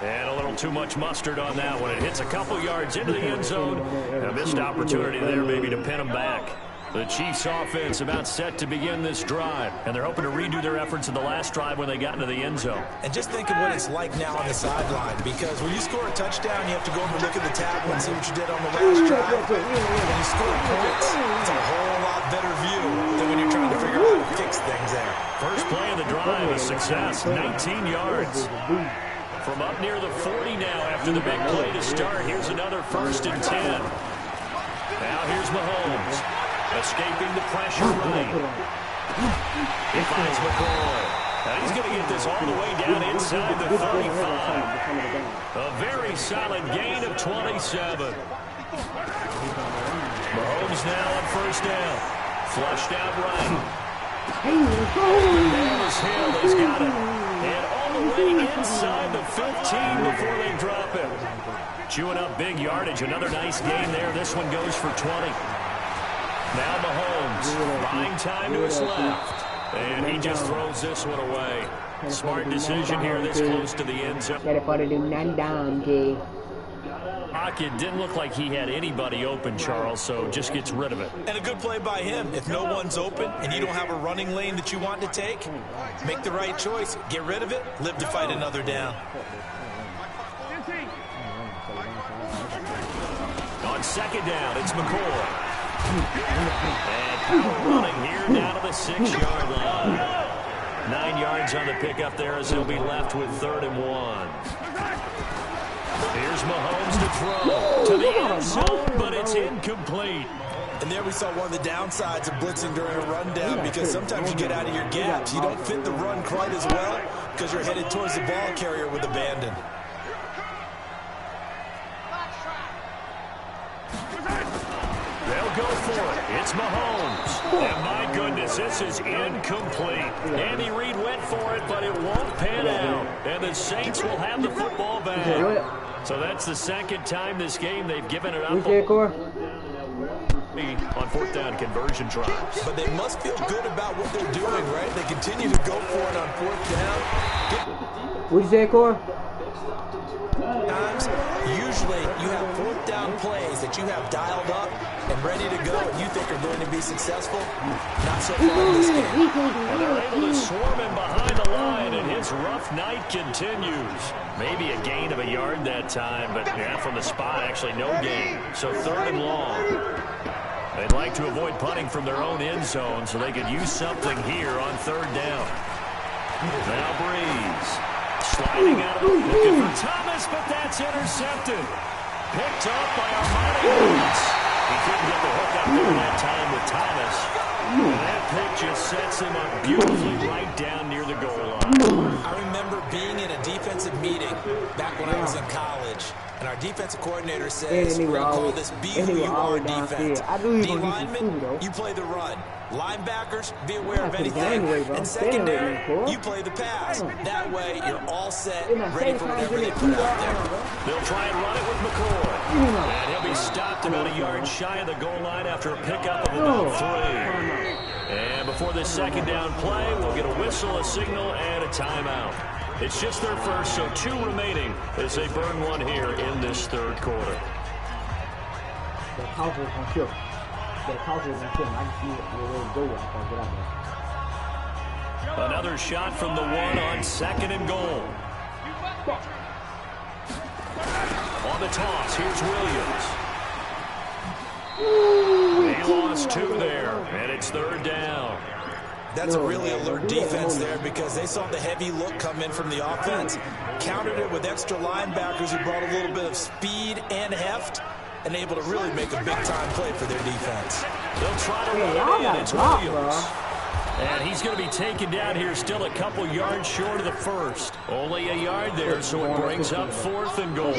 And a little too much mustard on that one. It hits a couple yards into the end zone. A missed opportunity there maybe to pin him back. The Chiefs offense about set to begin this drive, and they're hoping to redo their efforts in the last drive when they got into the end zone. And just think of what it's like now on the sideline, because when you score a touchdown, you have to go over and look at the table and see what you did on the last drive. When you score points, it's a whole lot better view than when you're trying to figure out how to fix things there. First play of the drive, a success, 19 yards. From up near the 40 now after the big play to start, here's another first and 10. Mahomes. Escaping the pressure right. He finds McCoy. And he's going to get this all the way down inside the 35. A very solid gain of 27. Mahomes now on first down. Flushed out right. Davis Hill has got it. And all the way inside the 15 before they drop it. Chewing up big yardage. Another nice gain there. This one goes for 20. Now Mahomes buying time to his left. And he just throws this one away. Smart decision here this close to the end zone. It didn't look like he had anybody open, Charles, so just gets rid of it. And a good play by him. If no one's open and you don't have a running lane that you want to take, make the right choice. Get rid of it. Live to fight another down. On second down, it's McCoy. And power running here down to the 6-yard line. 9 yards on the pickup there as he'll be left with 3rd and 1. Here's Mahomes to throw to the end zone, but it's incomplete. And there we saw one of the downsides of blitzing during a rundown, because sometimes you get out of your gaps. You don't fit the run quite as well because you're headed towards the ball carrier with abandon. They'll go for it. It's Mahomes. And my goodness, this is incomplete. Andy Reid went for it, but it won't pan out. And the Saints will have the football back. So that's the second time this game they've given it up on 4th down conversion drives. But they must feel good about what they're doing, right? They continue to go for it on 4th down. What'd you say, Cor? Times, usually you have 4th down plays that you have dialed up and ready to go and you think are going to be successful. Not so far in this game. And they're able to swarm him behind the line, and his rough night continues. Maybe a gain of a yard that time, but yeah, from the spot, actually no gain. So 3rd and long. They'd like to avoid punting from their own end zone so they could use something here on 3rd down. Now Breeze. Sliding out of the looking for Thomas, but that's intercepted. Picked up by Armani Woods. He couldn't get the hook out there that time with Thomas. And that pick just sets him up beautifully right down near the goal line. I remember being in a defensive meeting back when I was in college, and our defensive coordinator says, we're going to call this Be Who You Are defense. D-linemen, you play the run. Linebackers, be aware of anything. And secondary, you play the pass. That way, you're all set, ready for whatever they put out there. They'll try and run it with McCoy. And he'll be stopped about a yard shy of the goal line after a pickup of about 3. And before this second down play, we'll get a whistle, a signal, and a timeout. It's just their first, so 2 remaining as they burn one here in this 3rd quarter. Another shot from the 1 on 2nd and goal. On the toss, here's Williams. He lost 2 there, and it's 3rd down. That's a really alert defense there because they saw the heavy look come in from the offense, countered it with extra linebackers who brought a little bit of speed and heft, and able to really make a big-time play for their defense. They'll try to run it in. It's Williams. And he's going to be taken down here still a couple yards short of the first. Only a yard there, so it brings up 4th and goal.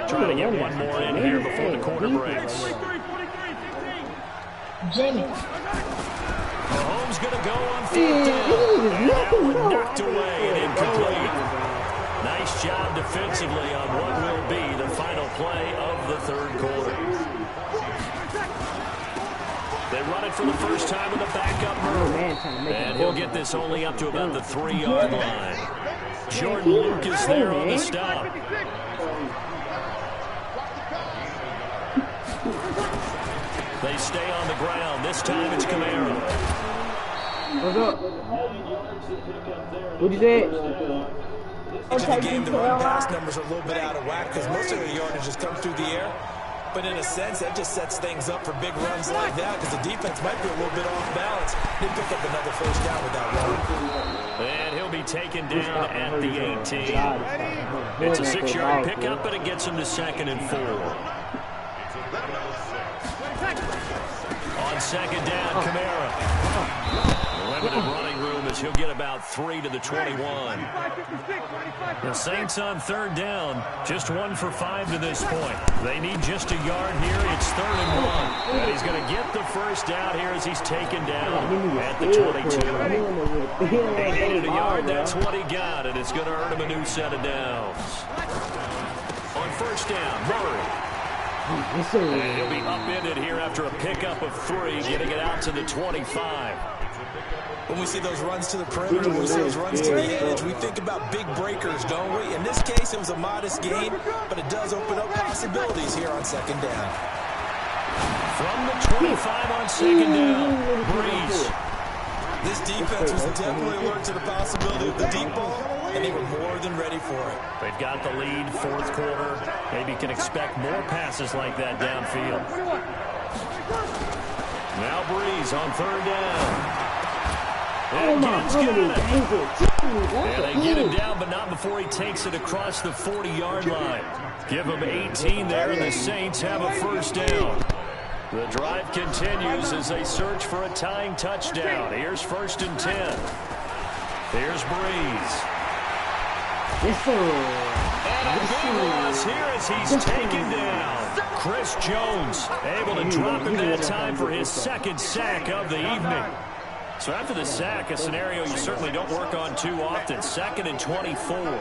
Trying to get one more in here before the quarter breaks. Mahomes going to go on 4th down. And that one knocked away and incomplete. Nice job defensively on what will be the final play of the 3rd quarter. They run it for the first time with a backup move. And he'll get this only up to about the 3-yard line. Jordan Lucas there on the stop. They stay on the ground. This time it's Camaro. What's up? What'd you say? In the game, the run-pass numbers are a little bit out of whack because most of the yardage just comes through the air. But in a sense, that just sets things up for big runs like that because the defense might be a little bit off balance. They pick up another first down with that run. And he'll be taken down at the 18. It's a 6-yard pickup, but it gets him to 2nd and 4. second down, Kamara. Limited running room as he'll get about 3 to the 21. The Saints on third down, just 1 for 5 to this point. They need just a yard here. It's 3rd and 1. And he's going to get the first down here as he's taken down at the 22. He needed a yard. That's what he got, and it's going to earn him a new set of downs. On first down, Murray. And he'll be upended here after a pickup of 3, getting it out to the 25. When we see those runs to the perimeter, when we see those runs to the edge, we think about big breakers, don't we? In this case, it was a modest gain, but it does open up possibilities here on second down. From the 25 on second down, Breeze. This defense was definitely alert to the possibility of the deep ball, and they were more than ready for it. They've got the lead, 4th quarter. Maybe can expect more passes like that downfield. Now Breeze on 3rd down. And they get him down, but not before he takes it across the 40-yard line. Give him 18 there, and the Saints have a first down. The drive continues as they search for a tying touchdown. Here's 1st and 10. Here's Breeze. And a big loss here as he's taken down. Chris Jones able to drop him that time for his 2nd sack of the evening. So after the sack, a scenario you certainly don't work on too often. 2nd and 24.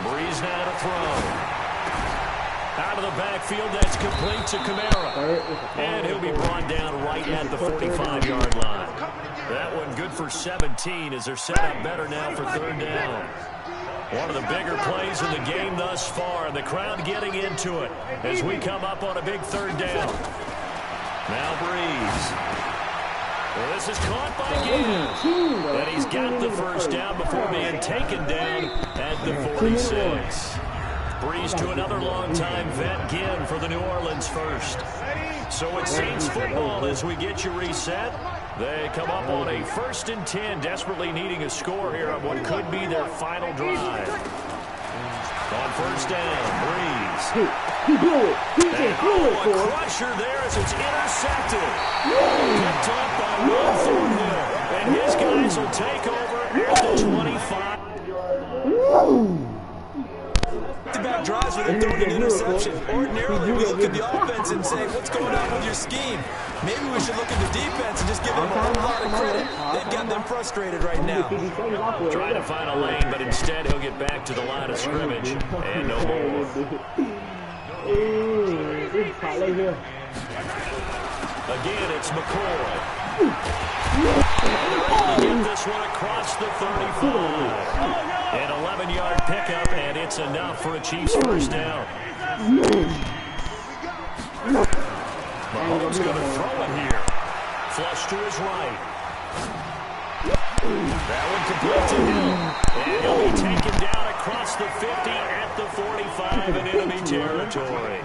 Breeze now to throw. Out of the backfield, that's complete to Kamara. And he'll be brought down right at the 45-yard line. That one good for 17 as they're set up better now for 3rd down. One of the bigger plays in the game thus far, and the crowd getting into it as we come up on a big 3rd down. Now Breeze. Well, this is caught by Ginn. And he's got the first down before being taken down at the 46. Breeze to another long-time vet, Ginn, for the New Orleans first. So it's Saints football as we get you reset. They come up on a 1st and 10, desperately needing a score here on what could be their final drive. On first down, Breeze. A crusher there as it's intercepted. Picked up by Will Thornhill. And his guys will take over at the 25. Back drives where they're throwing an interception. Ordinarily, we look at the offense and say, what's going on with your scheme? Maybe we should look at the defense and just give them a whole lot of credit. They've got them frustrated right now. Trying to find a lane, but instead he'll get back to the line of scrimmage and no more. Again, it's McCoy. And they're able to get this one across the 35. An 11-yard pickup, and it's enough for a Chiefs first down. Mahomes going to throw it here. Flush to his right. That one complete to him. And he'll be taken down across the 50 at the 45 in enemy territory.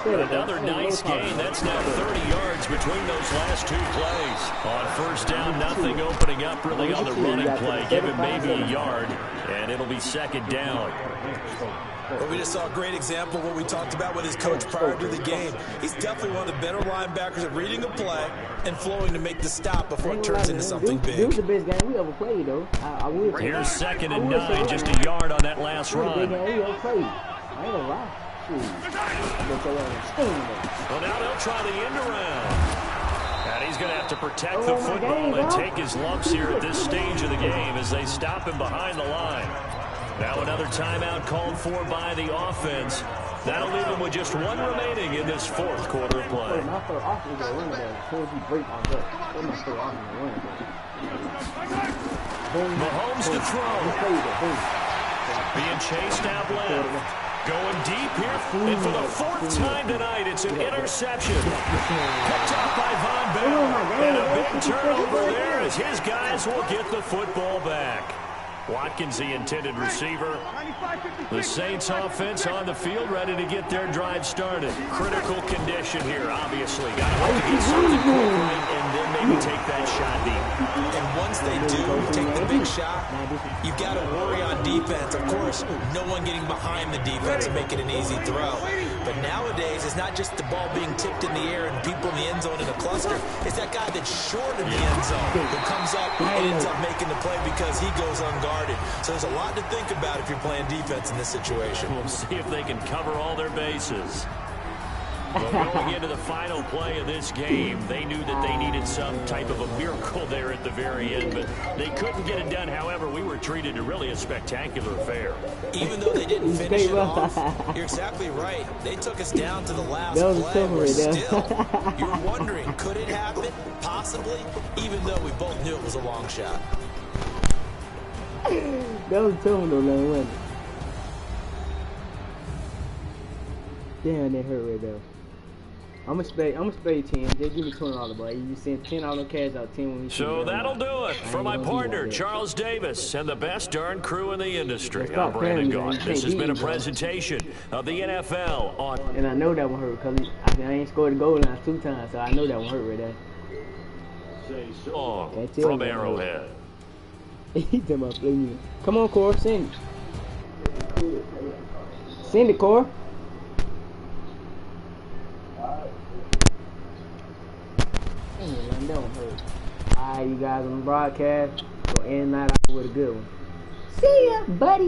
Another nice gain. That's now 30 yards between those last 2 plays. On first down, nothing opening up really on the running play. Give him maybe a yard, and it'll be 2nd down. Well, we just saw a great example of what we talked about with his coach prior to the game. He's definitely one of the better linebackers at reading a play and flowing to make the stop before it turns into something big. It was the best game we ever played, though. Here's 2nd and 9, just a yard on that last run. I ain't gonna lie. Well, now they'll try the end around. And he's going to have to protect the football and take his lumps here at this stage of the game as they stop him behind the line. Now another timeout called for by the offense. That'll leave him with just 1 remaining in this 4th quarter of play. Mahomes to throw. Being chased out left. Going deep here, and for the 4th time tonight, it's an interception. Picked up by Von Bell, and a big turnover there as his guys will get the football back. Watkins, the intended receiver. The Saints offense on the field, ready to get their drive started. Critical condition here, obviously. Got to have to get something quick right, and then maybe take that shot deep. And once they do take the big shot, you've got to worry on defense. Of course, no one getting behind the defense and make it an easy throw. But nowadays, it's not just the ball being tipped in the air and people in the end zone in a cluster. It's that guy that's short in the end zone who comes up and ends up making the play because he goes unguarded. So there's a lot to think about if you're playing defense in this situation. We'll see if they can cover all their bases. Well, going into the final play of this game, they knew that they needed some type of a miracle there at the very end, but they couldn't get it done. However, we were treated to really a spectacular affair. Even though they didn't finish it off, you're exactly right. They took us down to the last play. We're still, you're wondering, could it happen? Possibly, even though we both knew it was a long shot. That was tough though, man, wasn't it? Damn, that hurt right there. I'm gonna spray 10. Just give me $20, boy. You send $10 on cash out, 10 when you. So that'll do it for my partner, Charles Davis, and the best darn crew in the industry. I'm Brandon Gault. This has been a presentation of the NFL on. And I know that one hurt because I ain't scored the goal line 2 times, so I know that one hurt right there. Say song from Arrowhead. He talking about play me. Come on, Cor, send it. Send it, Cor. That one hurt. Alright, you guys on the broadcast. Go in and out with a good one. See ya, buddy.